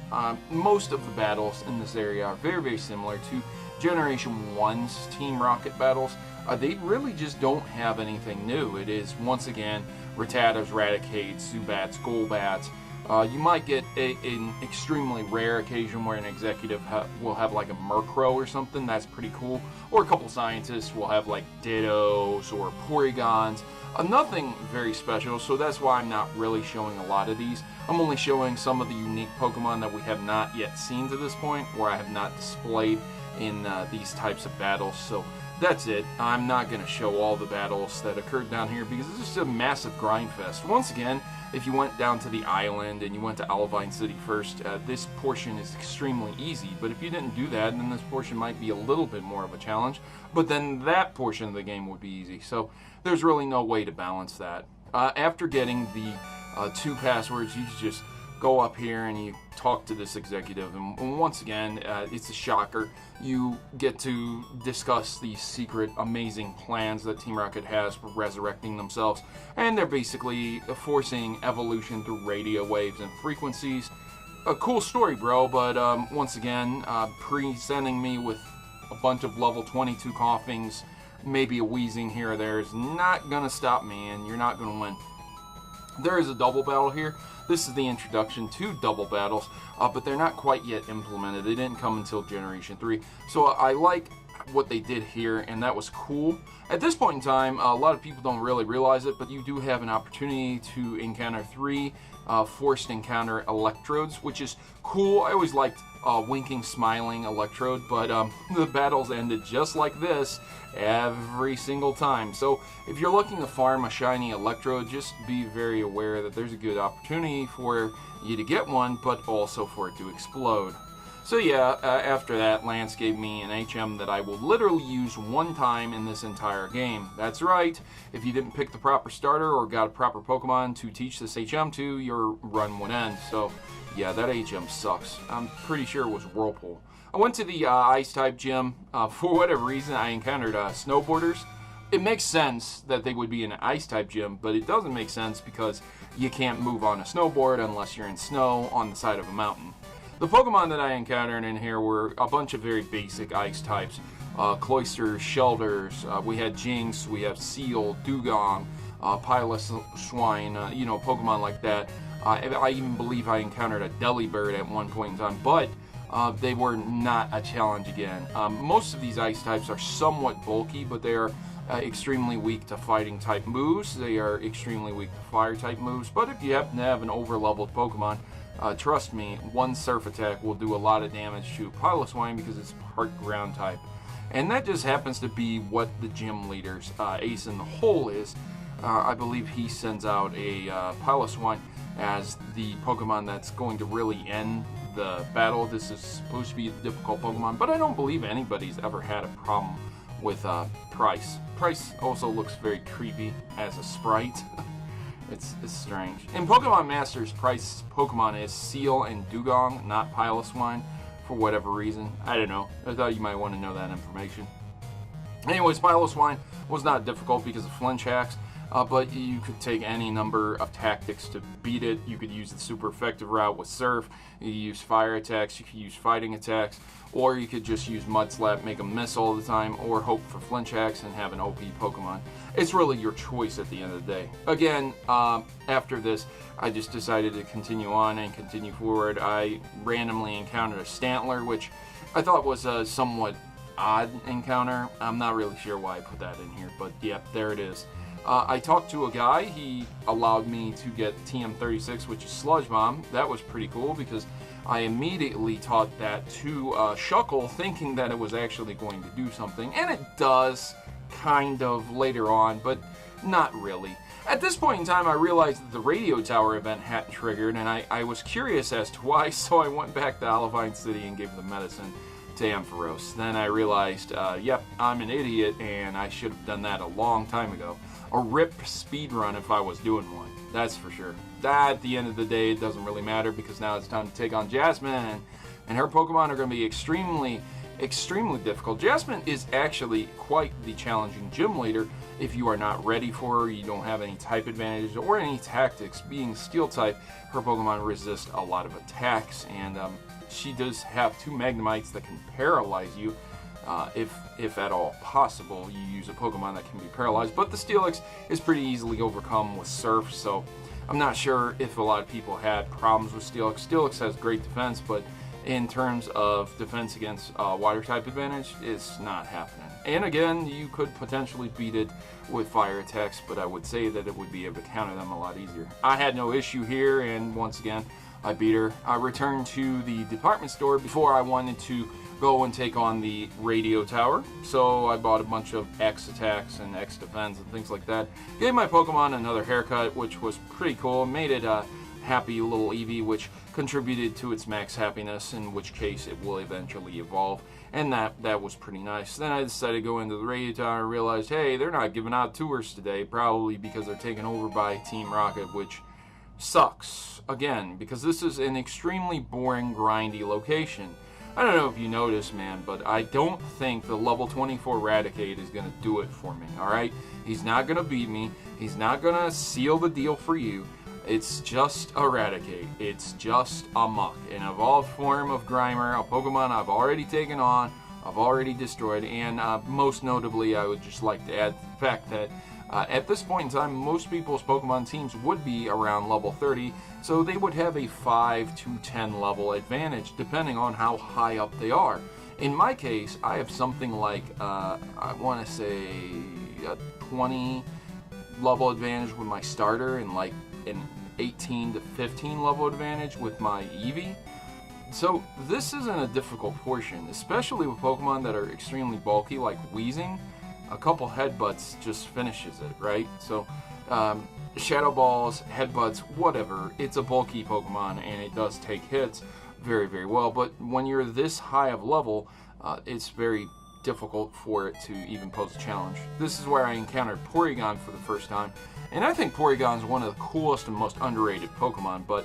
Most of the battles in this area are very, very similar to Generation 1's Team Rocket battles. They really just don't have anything new. It is, once again, Rattatas, Raticates, Zubats, Golbats. You might get an extremely rare occasion where an executive will have like a Murkrow or something. That's pretty cool. Or a couple scientists will have like Dittos or Porygons. Nothing very special, so that's why I'm not really showing a lot of these. I'm only showing some of the unique Pokemon that we have not yet seen to this point, or I have not displayed in these types of battles. So that's it. I'm not going to show all the battles that occurred down here because it's just a massive grind fest. Once again, if you went down to the island and you went to Olivine City first, this portion is extremely easy. But if you didn't do that, then this portion might be a little bit more of a challenge. But then that portion of the game would be easy. So there's really no way to balance that. After getting the 2 passwords, you just go up here and you talk to this executive, and once again, it's a shocker. You get to discuss these secret, amazing plans that Team Rocket has for resurrecting themselves, and they're basically forcing evolution through radio waves and frequencies. A cool story, bro, but once again, presenting me with a bunch of level 22 coughings, maybe a wheezing here or there, is not gonna stop me, and you're not gonna win. There is a double battle here. This is the introduction to double battles, but they're not quite yet implemented. They didn't come until Generation 3. So I like what they did here, and that was cool. At this point in time, a lot of people don't really realize it, but you do have an opportunity to encounter 3 forced encounter electrodes, which is cool. I always liked winking, smiling electrode, but the battles ended just like this every single time. So if you're looking to farm a shiny electrode, just be very aware that there's a good opportunity for you to get one, but also for it to explode. So yeah, after that, Lance gave me an HM that I will literally use 1 time in this entire game. That's right, if you didn't pick the proper starter or got a proper Pokemon to teach this HM to, your run would end. So yeah, that HM sucks. I'm pretty sure it was Whirlpool. I went to the Ice-type gym. For whatever reason, I encountered snowboarders. It makes sense that they would be in an Ice-type gym, but it doesn't make sense because you can't move on a snowboard unless you're in snow on the side of a mountain. The Pokemon that I encountered in here were a bunch of very basic Ice types. Cloysters, Shelders, we had Jinx, we have Seal, Dugong, Piloswine, you know, Pokemon like that. I even believe I encountered a Delibird at one point in time, but they were not a challenge again. Most of these Ice types are somewhat bulky, but they are extremely weak to fighting type moves. They are extremely weak to fire type moves, but if you happen to have an over-leveled Pokemon, trust me, 1 surf attack will do a lot of damage to Piloswine because it's part ground type. And that just happens to be what the gym leader's ace in the hole is. I believe he sends out a Piloswine as the Pokemon that's going to really end the battle. This is supposed to be a difficult Pokemon, but I don't believe anybody's ever had a problem with Price. Price also looks very creepy as a sprite. It's strange. In Pokemon Masters, Price's Pokemon is Seal and Dugong, not Piloswine, for whatever reason. I don't know. I thought you might want to know that information. Anyways, Piloswine was not difficult because of flinch hacks, but you could take any number of tactics to beat it. You could use the super effective route with Surf, you could use fire attacks, you could use fighting attacks, or you could just use Mud Slap, make them miss all the time, or hope for flinch hacks and have an OP Pokemon. It's really your choice at the end of the day. Again, after this, I just decided to continue on and continue forward. I randomly encountered a Stantler, which I thought was a somewhat odd encounter. I'm not really sure why I put that in here, but yeah, there it is. I talked to a guy. He allowed me to get TM36, which is Sludge Bomb. That was pretty cool because I immediately taught that to Shuckle, thinking that it was actually going to do something, and it does, kind of later on, but not really. At this point in time, I realized that the radio tower event had triggered, and I was curious as to why, so I went back to Olivine City and gave the medicine to Ampharos. Then I realized, yep, I'm an idiot, and I should have done that a long time ago. A rip speedrun if I was doing one, that's for sure. That, at the end of the day, it doesn't really matter, because now it's time to take on Jasmine, and her Pokemon are going to be extremely difficult. Jasmine is actually quite the challenging gym leader if you are not ready for her, you don't have any type advantage or any tactics. Being steel type, her Pokemon resist a lot of attacks, and she does have 2 Magnemites that can paralyze you. If at all possible, you use a Pokemon that can be paralyzed, but the Steelix is pretty easily overcome with Surf, so I'm not sure if a lot of people had problems with Steelix. Steelix has great defense, but in terms of defense against water type advantage, it's not happening. And again, you could potentially beat it with fire attacks, but I would say that it would be able to counter them a lot easier. I had no issue here, and once again, I beat her. I returned to the department store before I wanted to go and take on the radio tower, so I bought a bunch of X attacks and X defense and things like that. Gave my Pokemon another haircut, which was pretty cool. Made it a happy little Eevee, which contributed to its max happiness, in which case it will eventually evolve, and that was pretty nice. Then I decided to go into the radio tower and realized, hey, they're not giving out tours today, probably because they're taken over by Team Rocket, which sucks, again, because this is an extremely boring, grindy location. I don't know if you noticed, man, but I don't think the level 24 Raticate is going to do it for me, alright? He's not going to beat me, he's not going to seal the deal for you. It's just Eradicate. It's just a Muck, an evolved form of Grimer, a Pokemon I've already taken on, I've already destroyed, and most notably, I would just like to add the fact that at this point in time, most people's Pokemon teams would be around level 30, so they would have a 5 to 10 level advantage, depending on how high up they are. In my case, I have something like, I want to say, a 20 level advantage with my starter, and like an 18 to 15 level advantage with my Eevee. So this isn't a difficult portion, especially with Pokemon that are extremely bulky, like Weezing. A couple headbutts just finishes it, right? So Shadow Balls, headbutts, whatever, it's a bulky Pokemon and it does take hits very, very well, but when you're this high of level, it's very difficult for it to even pose a challenge. This is where I encountered Porygon for the first time, and I think Porygon is one of the coolest and most underrated Pokemon, but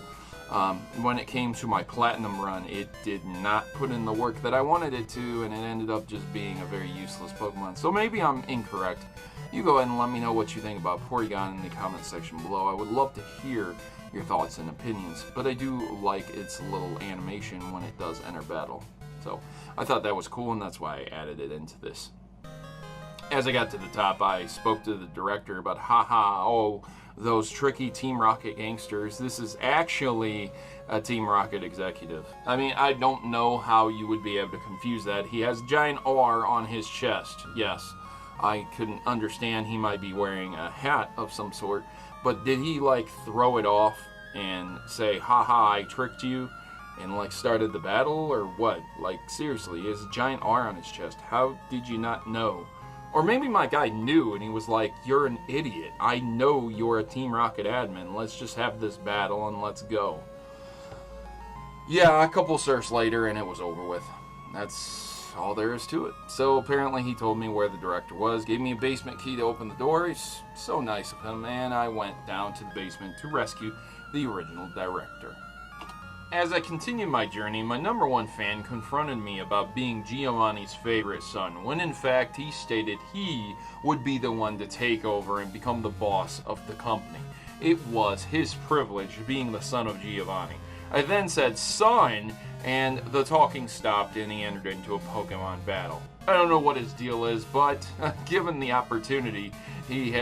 when it came to my Platinum run, it did not put in the work that I wanted it to, and it ended up just being a very useless Pokemon. So maybe I'm incorrect. You go ahead and let me know what you think about Porygon in the comment section below. I would love to hear your thoughts and opinions, but I do like its little animation when it does enter battle. So I thought that was cool, and that's why I added it into this. As I got to the top, I spoke to the director about, oh, those tricky Team Rocket gangsters. This is actually a Team Rocket executive. I mean, I don't know how you would be able to confuse that. He has a giant R on his chest. Yes, I couldn't understand. He might be wearing a hat of some sort, but did he like throw it off and say, I tricked you, and like started the battle, or what? Like, seriously, he has a giant R on his chest. How did you not know? Or maybe my guy knew and he was like, you're an idiot. I know you're a Team Rocket admin. Let's just have this battle and let's go. Yeah, a couple surfs later and it was over with. That's all there is to it. So apparently he told me where the director was, gave me a basement key to open the door. He's so nice of him, and I went down to the basement to rescue the original director. As I continued my journey, my #1 fan confronted me about being Giovanni's favorite son, when in fact he stated he would be the one to take over and become the boss of the company. It was his privilege being the son of Giovanni. I then said, son, and the talking stopped and he entered into a Pokemon battle. I don't know what his deal is, but given the opportunity, he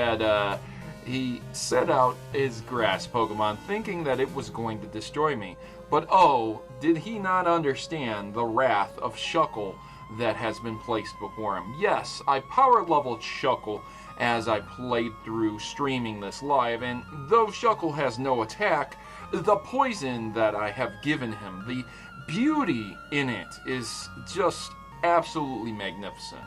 set out his grass Pokemon thinking that it was going to destroy me. But oh, did he not understand the wrath of Shuckle that has been placed before him? Yes, I power leveled Shuckle as I played through streaming this live, and though Shuckle has no attack, the poison that I have given him, the beauty in it is just absolutely magnificent.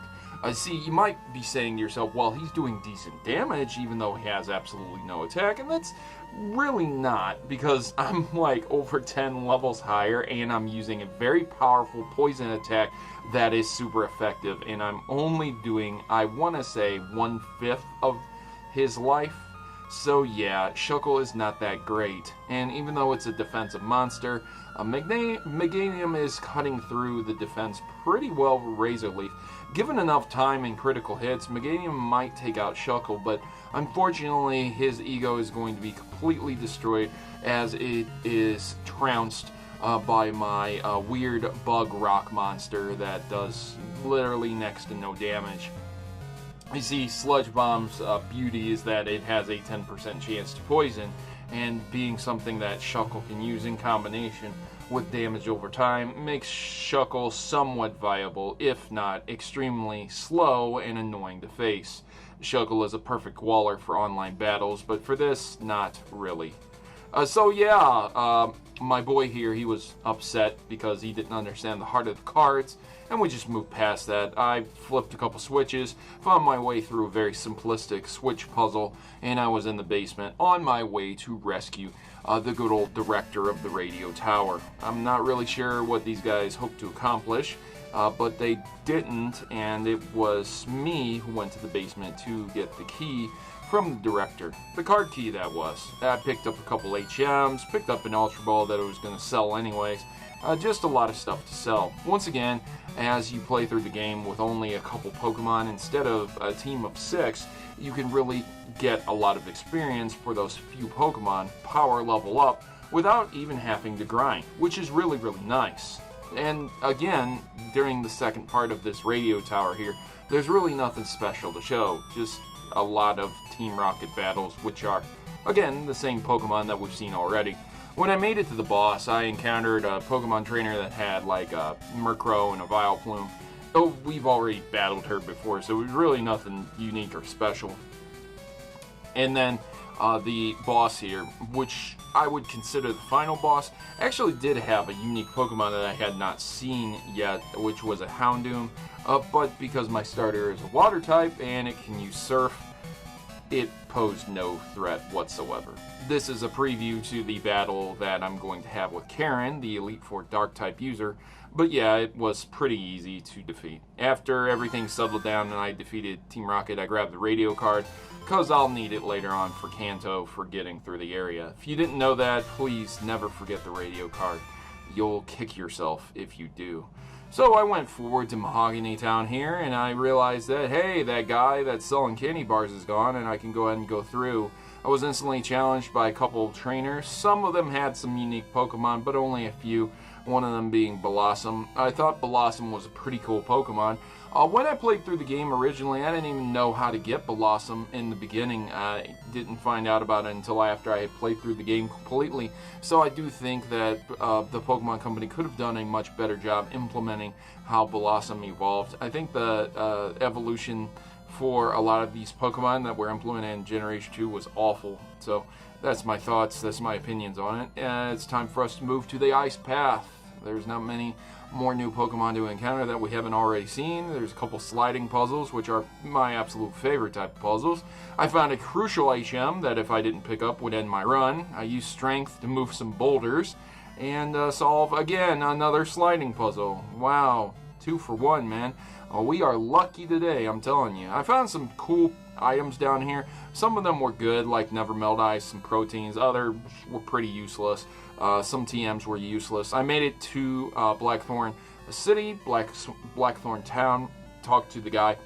See, you might be saying to yourself, well, he's doing decent damage even though he has absolutely no attack, and that's really not, because I'm like over 10 levels higher and I'm using a very powerful poison attack that is super effective, and I'm only doing, I want to say, 1/5 of his life. So yeah, Shuckle is not that great, and even though it's a defensive monster, Meganium is cutting through the defense pretty well with Razor Leaf. Given enough time and critical hits, Meganium might take out Shuckle, but unfortunately his ego is going to be completely destroyed as it is trounced by my weird bug rock monster that does literally next to no damage. You see, Sludge Bomb's beauty is that it has a 10% chance to poison, and being something that Shuckle can use in combination with damage over time makes Shuckle somewhat viable, if not extremely slow and annoying to face. Shuckle is a perfect waller for online battles, but for this, not really. So yeah, my boy here, he was upset because he didn't understand the heart of the cards, and we just moved past that. I flipped a couple switches, found my way through a very simplistic switch puzzle, and I was in the basement on my way to rescue the good old director of the radio tower. I'm not really sure what these guys hoped to accomplish, but they didn't, and it was me who went to the basement to get the key from the director. The card key, that was. I picked up a couple HMs, picked up an Ultra Ball that I was going to sell anyways. Just a lot of stuff to sell. Once again, as you play through the game with only a couple Pokemon instead of a team of 6, you can really get a lot of experience for those few Pokemon, power level up, without even having to grind, which is really, really nice. And again, during the second part of this radio tower here, there's really nothing special to show, just a lot of Team Rocket battles, which are, again, the same Pokemon that we've seen already. When I made it to the boss, I encountered a Pokemon trainer that had like a Murkrow and a Vileplume. Oh, we've already battled her before, so it was really nothing unique or special. And then the boss here, which I would consider the final boss, actually did have a unique Pokemon that I had not seen yet, which was a Houndoom. But because my starter is a water type and it can use Surf, it posed no threat whatsoever. This is a preview to the battle that I'm going to have with Karen, the Elite Four Dark type user, but yeah, it was pretty easy to defeat. After everything settled down and I defeated Team Rocket, I grabbed the radio card, because I'll need it later on for Kanto for getting through the area. If you didn't know that, please never forget the radio card. You'll kick yourself if you do. So I went forward to Mahogany Town here, and I realized that, hey, that guy that's selling candy bars is gone, and I can go ahead and go through. I was instantly challenged by a couple of trainers. Some of them had some unique Pokemon, but only a few, one of them being Blossom. I thought Blossom was a pretty cool Pokemon. When I played through the game originally, I didn't even know how to get Blossom in the beginning. I didn't find out about it until after I had played through the game completely. So I do think that the Pokemon Company could have done a much better job implementing how Blossom evolved. I think the evolution for a lot of these Pokemon that were implemented in Generation 2 was awful. So that's my thoughts, that's my opinions on it. And it's time for us to move to the Ice Path. There's not many more new Pokemon to encounter that we haven't already seen. There's a couple sliding puzzles, which are my absolute favorite type of puzzles. I found a crucial HM that if I didn't pick up would end my run. I used Strength to move some boulders and solve, again, another sliding puzzle. Wow, 2 for 1, man. Oh, we are lucky today, I'm telling you. I found some cool items down here. Some of them were good, like Never Melt Ice, some proteins. Others were pretty useless. Some TMs were useless. I made it to Blackthorn City, Blackthorn Town, talked to the guy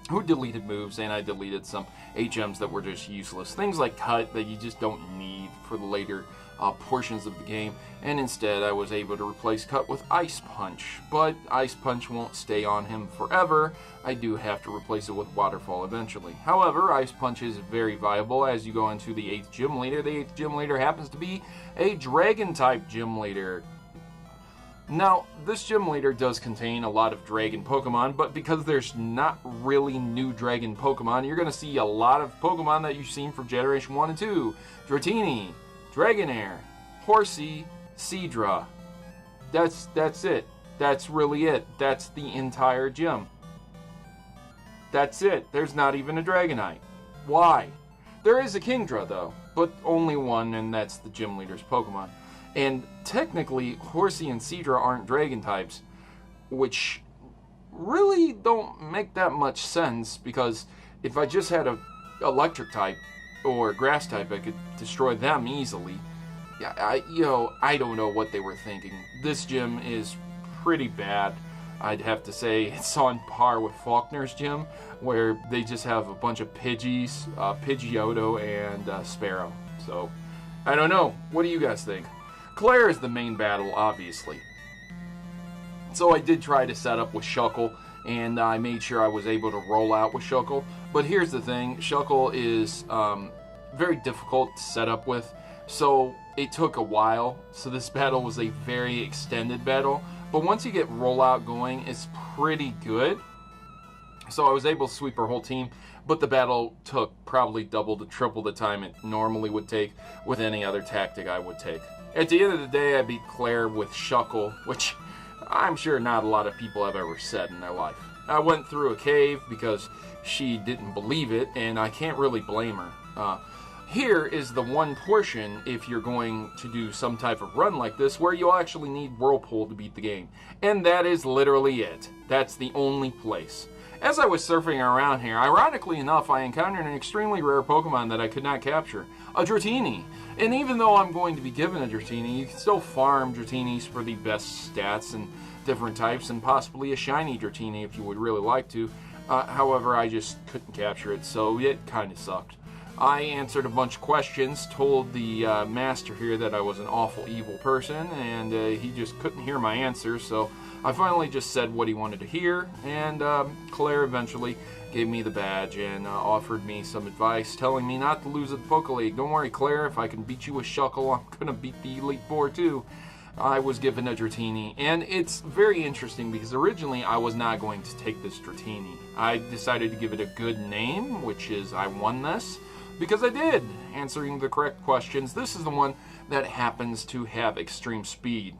who deleted moves, and I deleted some HMs that were just useless. Things like Cut that you just don't need for the later portions of the game, and instead I was able to replace Cut with Ice Punch. But Ice Punch won't stay on him forever. I do have to replace it with Waterfall eventually. However, Ice Punch is very viable as you go into the 8th Gym Leader. The 8th Gym Leader happens to be a Dragon-type Gym Leader. Now, this Gym Leader does contain a lot of Dragon Pokemon, but because there's not really new Dragon Pokemon, you're going to see a lot of Pokemon that you've seen from Generation 1 and 2. Dratini, Dragonair, Horsey, Seadra. That's it. That's really it. That's the entire gym. That's it. There's not even a Dragonite. Why? There is a Kingdra, though, but only one, and that's the gym leader's Pokemon. And technically, Horsea and Seadra aren't Dragon types, which really don't make that much sense, because if I just had a electric type or grass type, I could destroy them easily. Yeah, I don't know what they were thinking. This gym is pretty bad. I'd have to say it's on par with Faulkner's gym, where they just have a bunch of Pidgeys, Pidgeotto, and Sparrow. So, I don't know. What do you guys think? Claire is the main battle, obviously. So I did try to set up with Shuckle, and I made sure I was able to roll out with Shuckle. But here's the thing, Shuckle is very difficult to set up with, so it took a while. So this battle was a very extended battle. But once you get rollout going, it's pretty good. So I was able to sweep her whole team, but the battle took probably double to triple the time it normally would take with any other tactic I would take. At the end of the day, I beat Claire with Shuckle, which I'm sure not a lot of people have ever said in their life. I went through a cave because she didn't believe it, and I can't really blame her. Here is the one portion, if you're going to do some type of run like this, where you'll actually need Whirlpool to beat the game. And that is literally it. That's the only place. As I was surfing around here, ironically enough, I encountered an extremely rare Pokemon that I could not capture. A Dratini. And even though I'm going to be given a Dratini, you can still farm Dratinis for the best stats and different types, and possibly a shiny Dratini if you would really like to. However, I just couldn't capture it, so it kind of sucked. I answered a bunch of questions, told the master here that I was an awful evil person, and he just couldn't hear my answers, so I finally just said what he wanted to hear, and Claire eventually gave me the badge and offered me some advice, telling me not to lose at the Poke League. Don't worry, Claire, if I can beat you with Shuckle, I'm going to beat the Elite Four too. I was given a Dratini, and it's very interesting because originally I was not going to take this Dratini. I decided to give it a good name, which is I won this. Because I did, answering the correct questions. This is the one that happens to have extreme speed.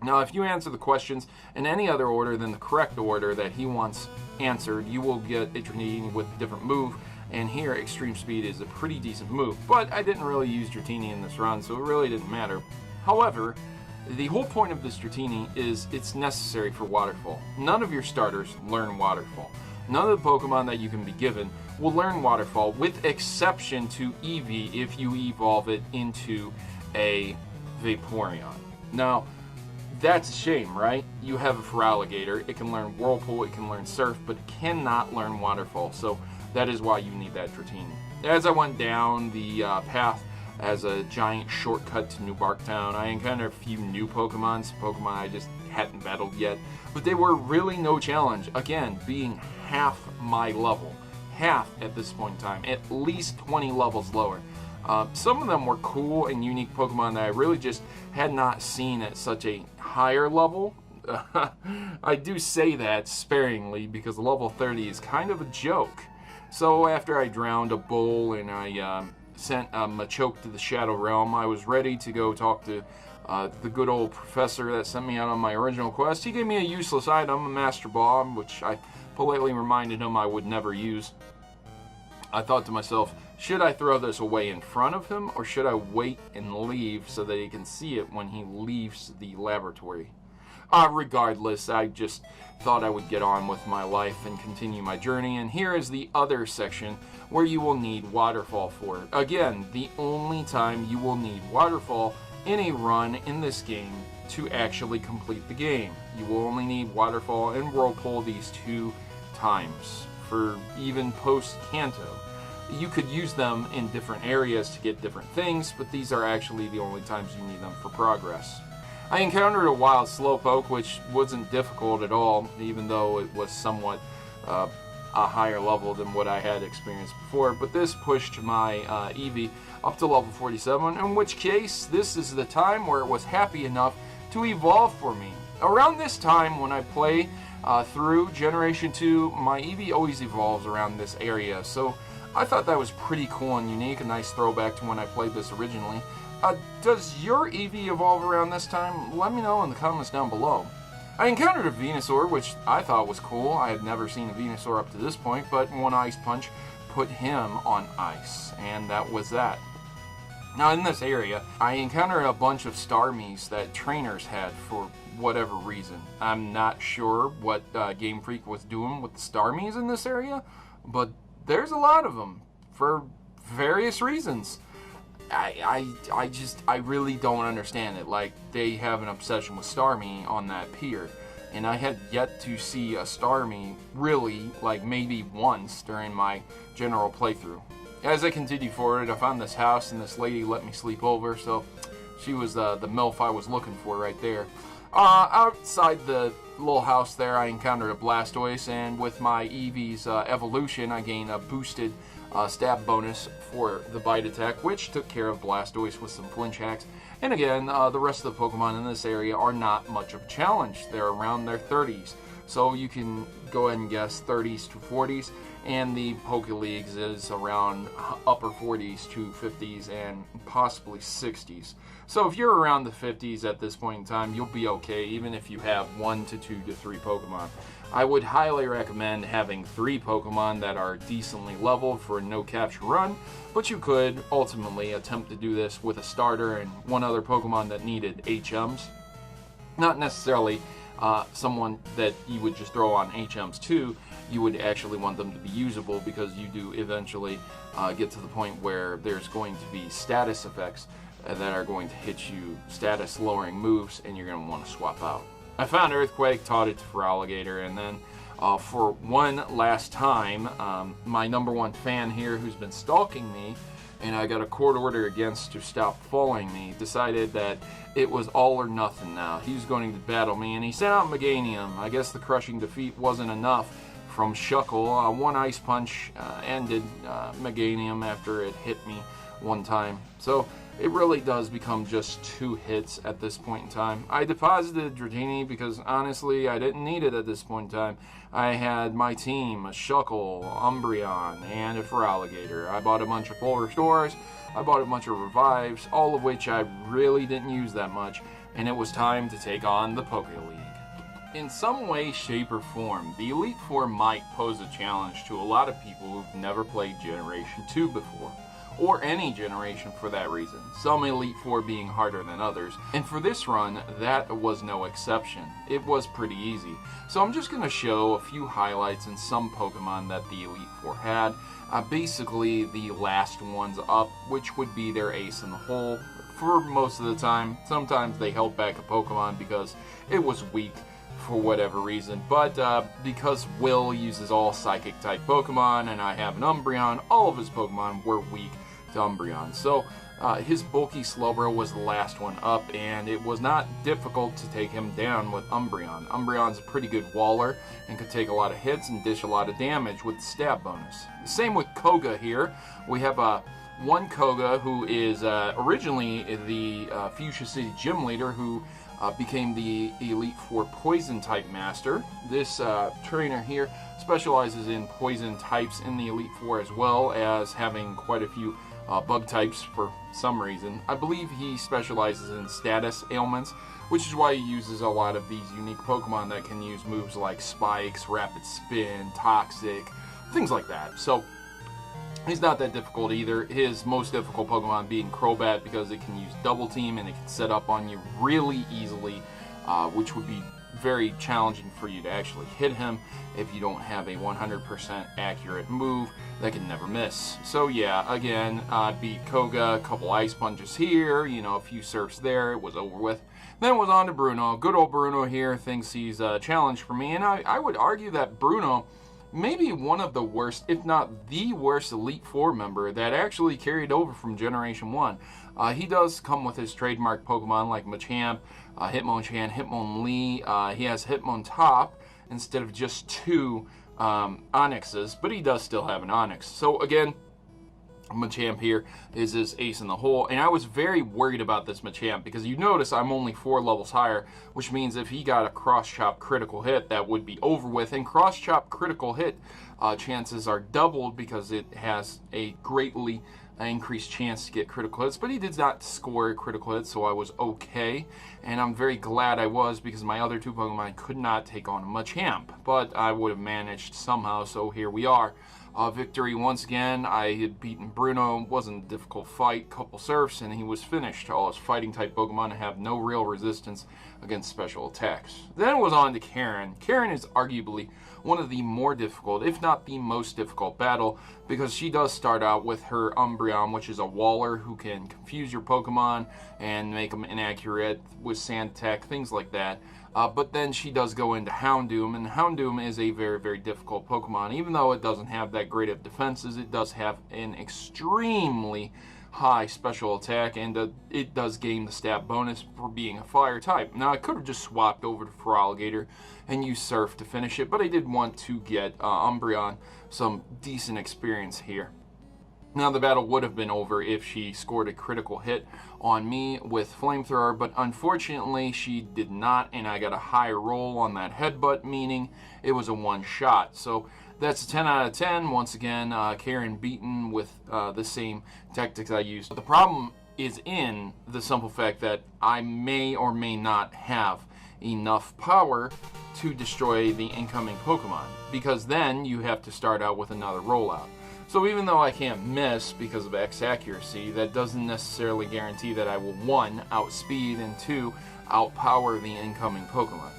Now, if you answer the questions in any other order than the correct order that he wants answered, you will get a Dratini with a different move, and here, extreme speed is a pretty decent move. But I didn't really use Dratini in this run, so it really didn't matter. However, the whole point of this Dratini is it's necessary for Waterfall. None of your starters learn Waterfall. None of the Pokemon that you can be given will learn Waterfall, with exception to Eevee if you evolve it into a Vaporeon. Now, that's a shame, right? You have a Feraligatr, it can learn Whirlpool, it can learn Surf, but it cannot learn Waterfall, so that is why you need that Dratini. As I went down the path as a giant shortcut to New Barktown, I encountered a few new Pokemon I just hadn't battled yet, but they were really no challenge, again, being half my level. Half at this point in time, at least 20 levels lower. Some of them were cool and unique Pokemon that I really just had not seen at such a higher level. I do say that sparingly because level 30 is kind of a joke. So after I drowned a bull and I sent Machoke to the Shadow Realm, I was ready to go talk to the good old professor that sent me out on my original quest. He gave me a useless item, a Master Ball, which I politely reminded him I would never use. I thought to myself, should I throw this away in front of him, or should I wait and leave so that he can see it when he leaves the laboratory? Regardless, I just thought I would get on with my life and continue my journey, and here is the other section where you will need Waterfall for. Again, the only time you will need Waterfall in a run in this game to actually complete the game. You will only need Waterfall and Whirlpool these 2 times. For even post-Kanto. You could use them in different areas to get different things, but these are actually the only times you need them for progress. I encountered a wild Slowpoke, which wasn't difficult at all, even though it was somewhat a higher level than what I had experienced before, but this pushed my Eevee up to level 47, in which case this is the time where it was happy enough to evolve for me. Around this time when I play through Generation 2, my Eevee always evolves around this area, so I thought that was pretty cool and unique, a nice throwback to when I played this originally. Does your Eevee evolve around this time? Let me know in the comments down below. I encountered a Venusaur, which I thought was cool. I had never seen a Venusaur up to this point, but one Ice Punch put him on ice, and that was that. Now in this area, I encountered a bunch of Starmies that trainers had for whatever reason. I'm not sure what Game Freak was doing with the Starmies in this area, but there's a lot of them for various reasons. I really don't understand it. Like, they have an obsession with Starmie on that pier, and I had yet to see a Starmie really, like maybe once during my general playthrough. As I continued forward, I found this house, and this lady let me sleep over, so she was the MILF I was looking for right there. Outside the little house there, I encountered a Blastoise, and with my Eevee's evolution, I gained a boosted stab bonus for the bite attack, which took care of Blastoise with some flinch hacks. And again, the rest of the Pokemon in this area are not much of a challenge. They're around their 30s, so you can go ahead and guess 30s to 40s, and the Pokeleagues is around upper 40s to 50s and possibly 60s. So if you're around the 50s at this point in time, you'll be okay, even if you have 1 to 2 to 3 Pokemon. I would highly recommend having 3 Pokemon that are decently leveled for a no capture run, but you could ultimately attempt to do this with a starter and 1 other Pokemon that needed HMs. Not necessarily someone that you would just throw on HMs too. You would actually want them to be usable, because you do eventually get to the point where there's going to be status effects that are going to hit you status lowering moves, and you're going to want to swap out. I found Earthquake, taught it to Feraligatr, and then for one last time, my #1 fan here, who's been stalking me, and I got a court order against to stop following me, decided that it was all or nothing now. He was going to battle me, and he sent out Meganium. I guess the crushing defeat wasn't enough from Shuckle. 1 Ice Punch ended Meganium after it hit me one time. So it really does become just 2 hits at this point in time. I deposited Dratini because honestly I didn't need it at this point in time. I had my team, a Shuckle, Umbreon, and a Feraligatr. I bought a bunch of full restores, I bought a bunch of revives, all of which I really didn't use that much, and it was time to take on the Pokeleague. In some way, shape, or form, the Elite Four might pose a challenge to a lot of people who've never played Generation 2 before, or any generation for that reason, some Elite Four being harder than others, and for this run, that was no exception. It was pretty easy. So I'm just going to show a few highlights in some Pokemon that the Elite Four had, basically the last ones up, which would be their ace in the hole for most of the time. Sometimes they held back a Pokemon because it was weak for whatever reason, but because Will uses all Psychic type Pokemon and I have an Umbreon, all of his Pokemon were weak to Umbreon. So his bulky Slowbro was the last one up, and it was not difficult to take him down with Umbreon. Umbreon's a pretty good waller and could take a lot of hits and dish a lot of damage with the stab bonus. Same with Koga here. We have one Koga who is originally the Fuchsia City gym leader, who became the Elite Four Poison type master. This trainer here specializes in poison types in the Elite Four, as well as having quite a few bug types for some reason. I believe he specializes in status ailments, which is why he uses a lot of these unique Pokemon that can use moves like Spikes, Rapid Spin, Toxic, things like that. So he's not that difficult either. His most difficult Pokemon being Crobat, because it can use Double Team and it can set up on you really easily, which would be very challenging for you to actually hit him if you don't have a 100% accurate move that can never miss. So yeah, again, beat Koga, a couple Ice Punches here, you know, a few surfs there, it was over with. Then it was on to Bruno. Good old Bruno here thinks he's a challenge for me, and I would argue that Bruno maybe one of the worst, if not the worst, Elite Four member that actually carried over from Generation 1. He does come with his trademark Pokemon like Machamp, Hitmonchan, Hitmonlee. He has Hitmontop instead of just 2 Onyxes, but he does still have an Onyx. So again, Machamp here is his ace in the hole, and I was very worried about this Machamp because you notice I'm only 4 levels higher, which means if he got a cross-chop critical hit, that would be over with, and cross-chop critical hit chances are doubled because it has a greatly an increased chance to get critical hits, but he did not score critical hits, so I was okay. And I'm very glad I was, because my other two Pokemon could not take on a Machamp, but I would have managed somehow, so here we are. Victory once again. I had beaten Bruno. Wasn't a difficult fight. Couple surfs and he was finished. All his fighting type Pokemon have no real resistance against special attacks. Then it was on to Karen. Karen is arguably one of the more difficult, if not the most difficult battle, because she does start out with her Umbreon, which is a waller who can confuse your Pokemon and make them inaccurate with sand attack, things like that. But then she does go into Houndoom, and Houndoom is a very, very difficult Pokemon. Even though it doesn't have that great of defenses, it does have an extremely high special attack, and it does gain the stat bonus for being a fire type. Now, I could have just swapped over to Feraligatr and used Surf to finish it, but I did want to get Umbreon some decent experience here. Now, the battle would have been over if she scored a critical hit on me with Flamethrower, but unfortunately she did not, and I got a high roll on that headbutt, meaning it was a one-shot. So that's a 10 out of 10. Once again, Karen beaten with the same tactics I used. But the problem is in the simple fact that I may or may not have enough power to destroy the incoming Pokemon, because then you have to start out with another rollout. So even though I can't miss because of X accuracy, that doesn't necessarily guarantee that I will, 1, outspeed, and 2, outpower the incoming Pokemon.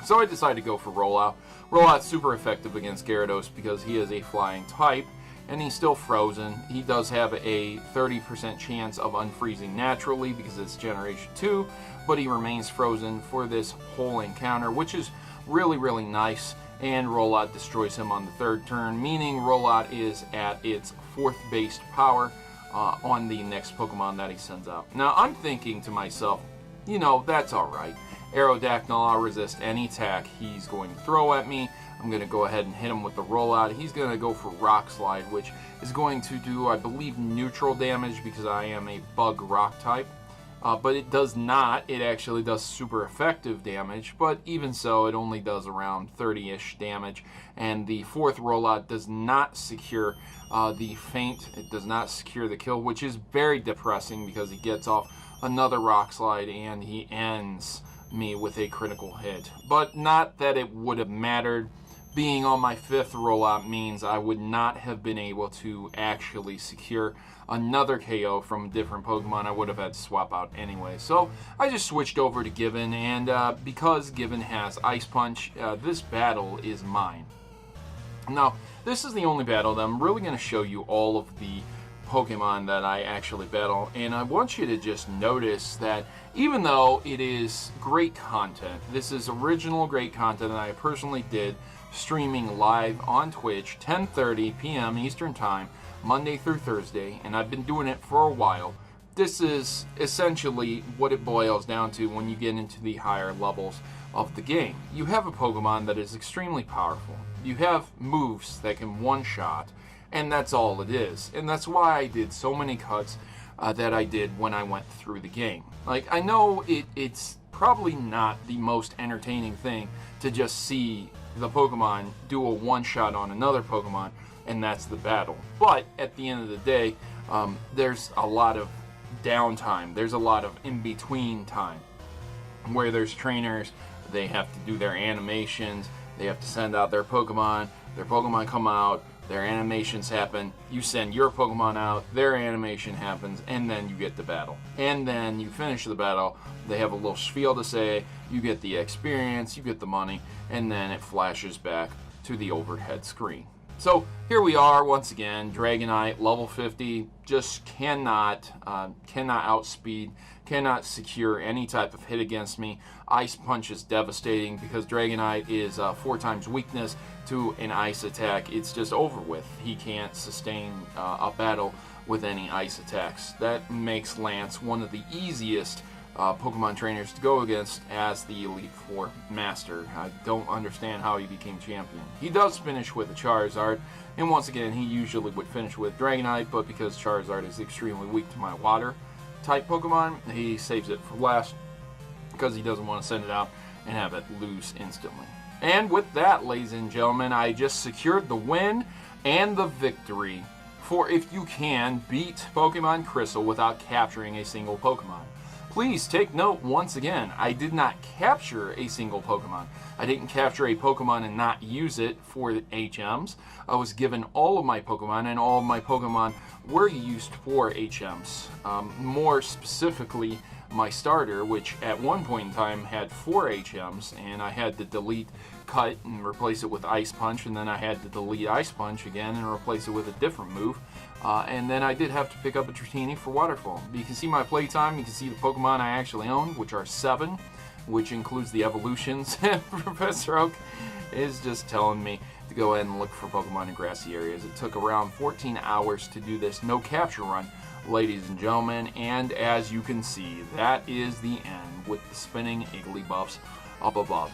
So I decided to go for Rollout. Rollout's super effective against Gyarados because he is a flying type, and he's still frozen. He does have a 30% chance of unfreezing naturally because it's Generation 2, but he remains frozen for this whole encounter, which is really, really nice. And Rollout destroys him on the 3rd turn, meaning Rollout is at its 4th based power on the next Pokemon that he sends out. Now, I'm thinking to myself, you know, that's alright. Aerodactyl, I'll resist any attack he's going to throw at me. I'm going to go ahead and hit him with the Rollout. He's going to go for Rock Slide, which is going to do, I believe, neutral damage because I am a Bug Rock type. But it does not. It actually does super effective damage, but even so, it only does around 30-ish damage. And the 4th rollout does not secure the feint. It does not secure the kill, which is very depressing because he gets off another Rock Slide and he ends me with a critical hit. But not that it would have mattered. Being on my 5th rollout means I would not have been able to actually secure another KO from a different Pokemon. I would have had to swap out anyway. So I just switched over to Given, and because Given has Ice Punch, this battle is mine. Now, this is the only battle that I'm really going to show you all of the Pokemon that I actually battle, and I want you to just notice that even though it is great content, this is original great content that I personally did streaming live on Twitch 10:30 p.m. Eastern Time, Monday through Thursday, and I've been doing it for a while. This is essentially what it boils down to when you get into the higher levels of the game. You have a Pokemon that is extremely powerful. You have moves that can one-shot, and that's all it is. And that's why I did so many cuts that I did when I went through the game. Like, I know it's probably not the most entertaining thing to just see the Pokemon do a one-shot on another Pokemon, and that's the battle. But at the end of the day, there's a lot of downtime. There's a lot of in-between time where there's trainers, they have to do their animations, they have to send out their Pokemon come out, their animations happen, you send your Pokemon out, their animation happens, and then you get the battle. And then you finish the battle, they have a little spiel to say, you get the experience, you get the money, and then it flashes back to the overhead screen. So here we are once again, Dragonite, level 50, just cannot outspeed, cannot secure any type of hit against me. Ice Punch is devastating because Dragonite is 4 times weakness to an ice attack. It's just over with. He can't sustain a battle with any ice attacks. That makes Lance one of the easiest Pokemon trainers to go against as the Elite Four Master. I don't understand how he became champion. He does finish with a Charizard, and once again, he usually would finish with Dragonite, but because Charizard is extremely weak to my Water-type Pokemon, he saves it for last because he doesn't want to send it out and have it lose instantly. And with that, ladies and gentlemen, I just secured the win and the victory for if you can beat Pokemon Crystal without capturing a single Pokemon. Please take note once again, I did not capture a single Pokemon. I didn't capture a Pokemon and not use it for the HMs. I was given all of my Pokemon, and all of my Pokemon were used for HMs. More specifically, my starter, which at one point in time had 4 HMs, and I had to delete Cut and replace it with Ice Punch, and then I had to delete Ice Punch again and replace it with a different move. And then I did have to pick up a Dratini for Waterfall. You can see my playtime, you can see the Pokemon I actually own, which are 7, which includes the evolutions. Professor Oak is just telling me to go ahead and look for Pokemon in grassy areas. It took around 14 hours to do this no capture run, ladies and gentlemen, and as you can see, that is the end with the spinning Igglybuffs up above.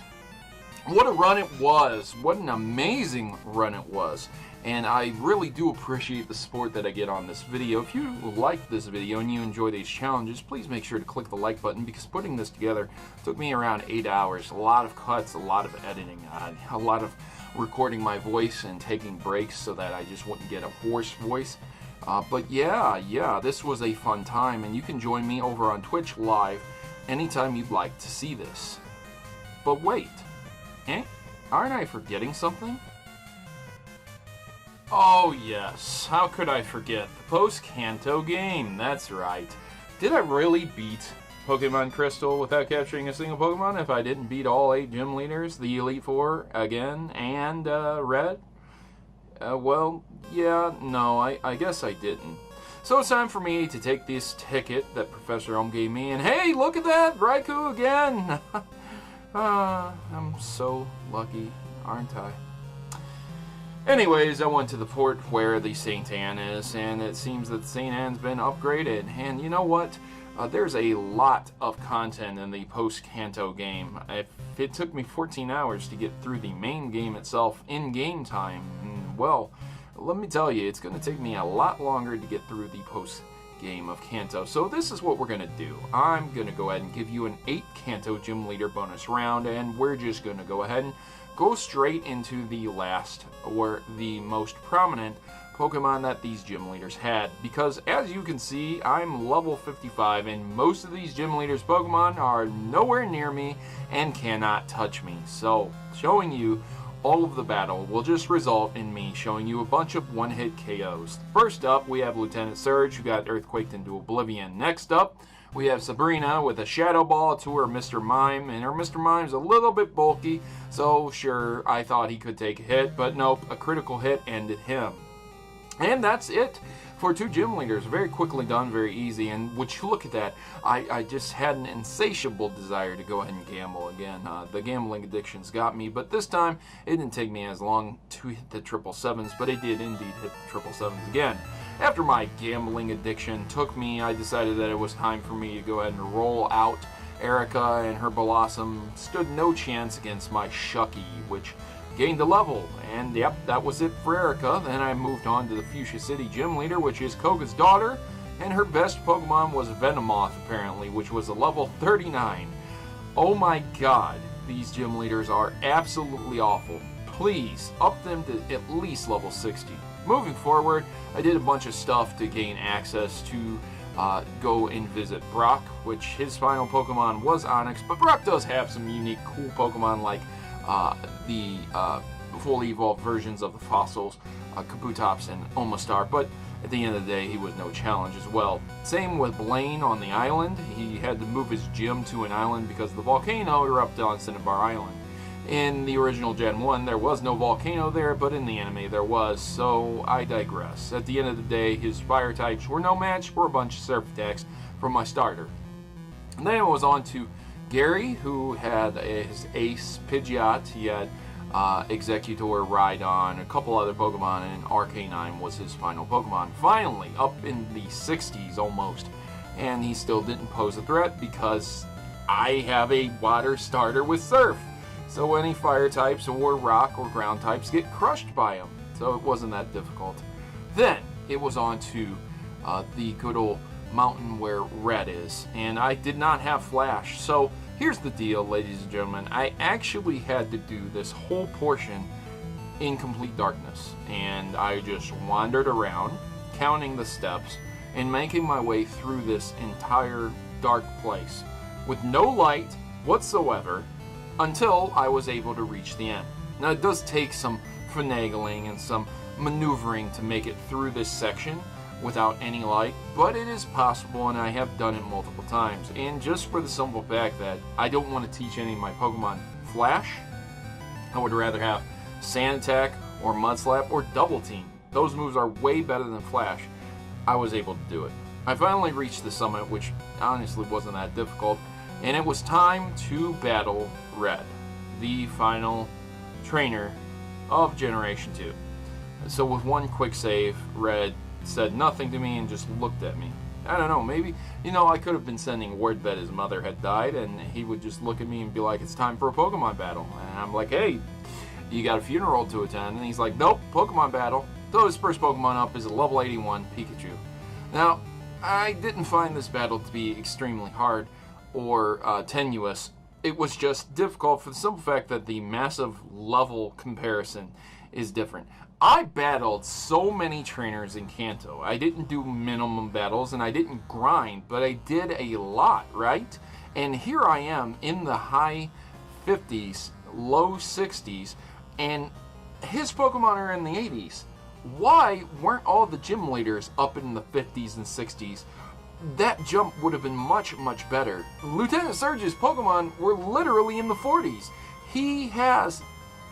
What a run it was. What an amazing run it was. And I really do appreciate the support that I get on this video. If you like this video and you enjoy these challenges, please make sure to click the like button, because putting this together took me around 8 hours. A lot of cuts, a lot of editing, a lot of recording my voice and taking breaks so that I just wouldn't get a hoarse voice. But yeah, this was a fun time, and you can join me over on Twitch Live anytime you'd like to see this. But wait. Aren't I forgetting something? Oh yes, how could I forget? The post-Kanto game, that's right. Did I really beat Pokemon Crystal without capturing a single Pokemon if I didn't beat all 8 gym leaders, the Elite Four again, and Red? Well, yeah, no, I guess I didn't. So it's time for me to take this ticket that Professor Ohm gave me, and hey, look at that! Raikou again! I'm so lucky, aren't I? Anyways, I went to the port where the St. Anne is, and it seems that St. Anne's been upgraded. And you know what? There's a lot of content in the post-Kanto game. If it took me 14 hours to get through the main game itself in game time, well, let me tell you, it's going to take me a lot longer to get through the post-game of Kanto. So this is what we're going to do. I'm going to go ahead and give you an 8 Kanto Gym Leader bonus round, and we're just going to go ahead and go straight into the last, or the most prominent Pokemon that these gym leaders had, because as you can see, I'm level 55 and most of these gym leaders Pokemon are nowhere near me and cannot touch me. So showing you all of the battle will just result in me showing you a bunch of one-hit KOs. First up, we have Lieutenant Surge, who got earthquaked into oblivion. Next up, we have Sabrina with a Shadow Ball to her Mr. Mime, and her Mr. Mime's a little bit bulky, so sure, I thought he could take a hit, but nope, a critical hit ended him. And that's it for 2 gym leaders. Very quickly done, very easy, and would you look at that, I just had an insatiable desire to go ahead and gamble again. The gambling addictions got me, but this time, it didn't take me as long to hit the 777s, but it did indeed hit the 777s again. After my gambling addiction took me, I decided that it was time for me to go ahead and roll out Erica, and her Blossom stood no chance against my Shucky, which gained a level. And yep, that was it for Erica. Then I moved on to the Fuchsia City Gym Leader, which is Koga's daughter, and her best Pokemon was Venomoth, apparently, which was a level 39. Oh my god, these gym leaders are absolutely awful. Please, up them to at least level 60. Moving forward, I did a bunch of stuff to gain access to go and visit Brock, which his final Pokemon was Onix, but Brock does have some unique cool Pokemon like the fully evolved versions of the fossils, Kabutops and Omastar, but at the end of the day, he was no challenge as well. Same with Blaine on the island. He had to move his gym to an island because the volcano erupted on Cinnabar Island. In the original Gen 1, there was no volcano there, but in the anime there was, so I digress. At the end of the day, his fire types were no match for a bunch of surf attacks from my starter. And then it was on to Gary, who had his ace Pidgeot. He had Executor, Rhydon, a couple other Pokemon, and Arcanine was his final Pokemon. Finally, up in the 60s almost, and he still didn't pose a threat because I have a water starter with Surf. So any fire types or rock or ground types get crushed by him. So it wasn't that difficult. Then it was on to the good old mountain where Red is. And I did not have Flash. So here's the deal, ladies and gentlemen. I actually had to do this whole portion in complete darkness. And I just wandered around counting the steps and making my way through this entire dark place with no light whatsoever until I was able to reach the end. Now, it does take some finagling and some maneuvering to make it through this section without any light, but it is possible, and I have done it multiple times. And just for the simple fact that I don't want to teach any of my Pokemon Flash, I would rather have Sand Attack or Mud Slap or Double Team. Those moves are way better than Flash. I was able to do it. I finally reached the summit, which honestly wasn't that difficult, and it was time to battle Red, the final trainer of Generation 2. So with one quick save, Red said nothing to me and just looked at me. I don't know, maybe, I could have been sending word that his mother had died, and he would just look at me and be like, it's time for a Pokemon battle. And I'm like, hey, you got a funeral to attend? And he's like, nope, Pokemon battle. So his first Pokemon up is a level 81 Pikachu. Now, I didn't find this battle to be extremely hard or tenuous. It was just difficult for the simple fact that the massive level comparison is different. I battled so many trainers in Kanto. I didn't do minimum battles and I didn't grind, but I did a lot, right? And here I am in the high 50s, low 60s, and his Pokemon are in the 80s. Why weren't all the gym leaders up in the 50s and 60s? That jump would have been much, much better. Lieutenant Surge's Pokemon were literally in the 40s. He has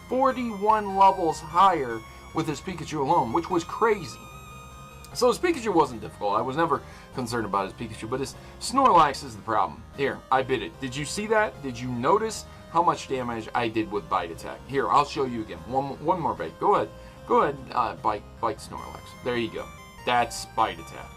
41 levels higher with his Pikachu alone, which was crazy. So his Pikachu wasn't difficult. I was never concerned about his Pikachu, but his Snorlax is the problem. Here, I bit it. Did you see that? Did you notice how much damage I did with Bite Attack? Here, I'll show you again. One more bite. Go ahead. Go ahead, bite Snorlax. There you go. That's Bite Attack.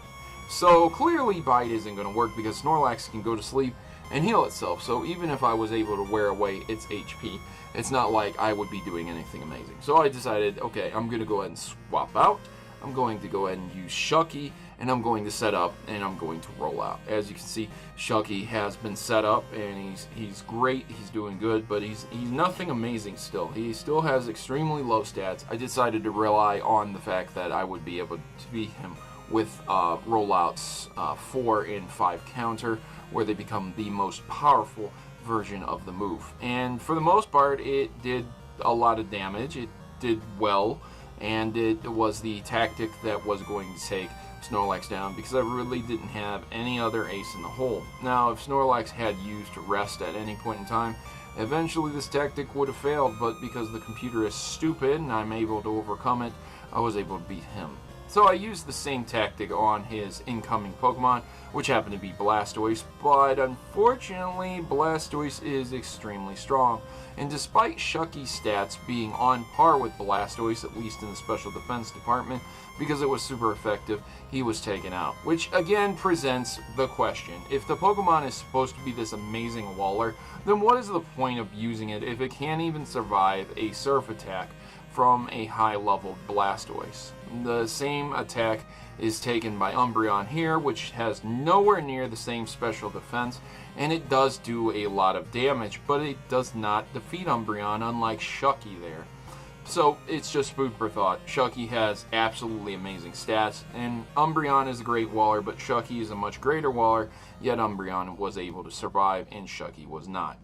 So clearly Bite isn't going to work because Snorlax can go to sleep and heal itself. So even if I was able to wear away its HP, it's not like I would be doing anything amazing. So I decided, okay, I'm going to go ahead and swap out. I'm going to go ahead and use Shucky, and I'm going to set up, and I'm going to roll out. As you can see, Shucky has been set up, and he's great. He's doing good, but he's nothing amazing still. He still has extremely low stats. I decided to rely on the fact that I would be able to beat him with rollouts 4 and 5 counter, where they become the most powerful version of the move. And for the most part, it did a lot of damage. It did well, and it was the tactic that was going to take Snorlax down because I really didn't have any other ace in the hole. Now, if Snorlax had used Rest at any point in time, eventually this tactic would have failed, but because the computer is stupid and I'm able to overcome it, I was able to beat him. So I used the same tactic on his incoming Pokemon, which happened to be Blastoise, but unfortunately Blastoise is extremely strong. And despite Shucky's stats being on par with Blastoise, at least in the Special Defense Department, because it was super effective, he was taken out. Which again presents the question, if the Pokemon is supposed to be this amazing waller, then what is the point of using it if it can't even survive a Surf attack from a high-level Blastoise? The same attack is taken by Umbreon here, which has nowhere near the same special defense, and it does do a lot of damage, but it does not defeat Umbreon, unlike Shucky there. So it's just food for thought. Shucky has absolutely amazing stats, and Umbreon is a great waller, but Shucky is a much greater waller, yet Umbreon was able to survive, and Shucky was not.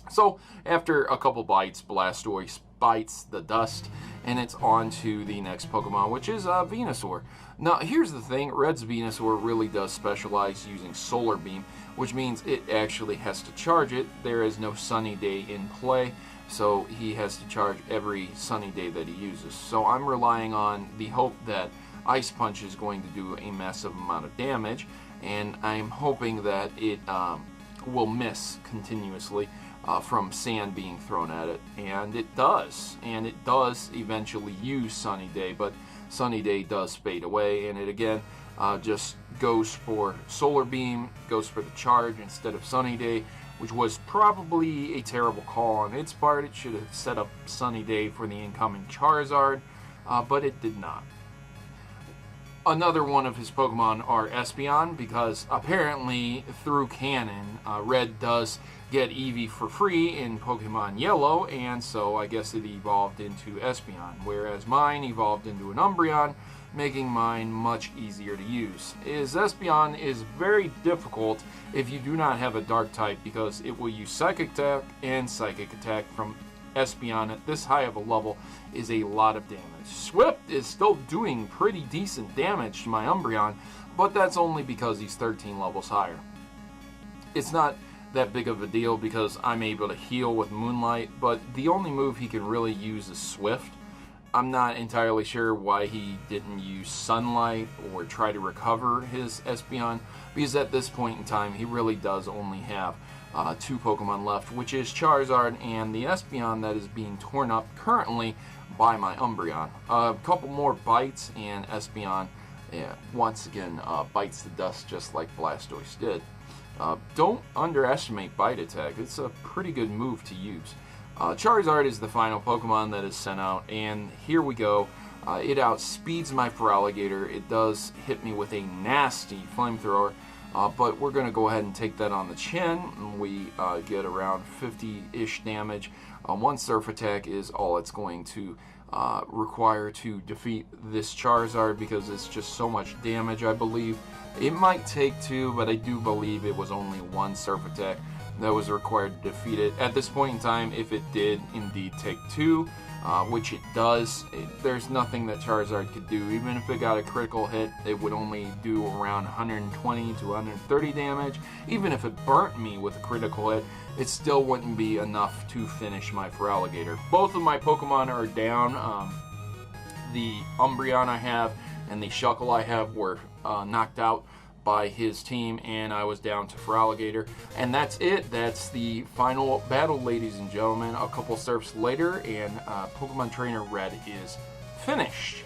So after a couple bites, Blastoise bites the dust, and it's on to the next Pokemon, which is Venusaur. Now, here's the thing. Red's Venusaur really does specialize using Solar Beam, which means it actually has to charge it. There is no Sunny Day in play, so he has to charge every Sunny Day that he uses. So I'm relying on the hope that Ice Punch is going to do a massive amount of damage, and I'm hoping that it will miss continuously from sand being thrown at it, and it does eventually use Sunny Day, but Sunny Day does fade away, and it again just goes for Solar Beam, goes for the charge instead of Sunny Day, which was probably a terrible call on its part. It should have set up Sunny Day for the incoming Charizard, but it did not. Another one of his Pokemon are Espeon, because apparently through canon, Red does get Eevee for free in Pokemon Yellow, and so I guess it evolved into Espeon, whereas mine evolved into an Umbreon, making mine much easier to use. His Espeon is very difficult if you do not have a dark type, because it will use Psychic Attack, and Psychic Attack from Espeon at this high of a level is a lot of damage. Swift is still doing pretty decent damage to my Umbreon, but that's only because he's 13 levels higher. It's not that big of a deal because I'm able to heal with Moonlight, but the only move he can really use is Swift. I'm not entirely sure why he didn't use Sunlight or try to recover his Espeon, because at this point in time he really does only have 2 Pokemon left, which is Charizard and the Espeon that is being torn up currently by my Umbreon. A couple more bites and Espeon, once again, bites the dust just like Blastoise did. Don't underestimate Bite Attack. It's a pretty good move to use. Charizard is the final Pokemon that is sent out, and here we go. It outspeeds my Feraligatr. It does hit me with a nasty Flamethrower, but we're going to go ahead and take that on the chin. We get around 50-ish damage. One Surf Attack is all it's going to require to defeat this Charizard, because it's just so much damage, I believe. It might take 2, but I do believe it was only 1 Surf Attack that was required to defeat it. At this point in time, if it did indeed take 2, which it does, there's nothing that Charizard could do. Even if it got a critical hit, it would only do around 120 to 130 damage. Even if it burnt me with a critical hit, it still wouldn't be enough to finish my Feraligatr. Both of my Pokemon are down. The Umbreon I have and the Shuckle I have were knocked out by his team, and I was down to Feraligatr. And that's it. That's the final battle, ladies and gentlemen. A couple surfs later, and Pokemon Trainer Red is finished.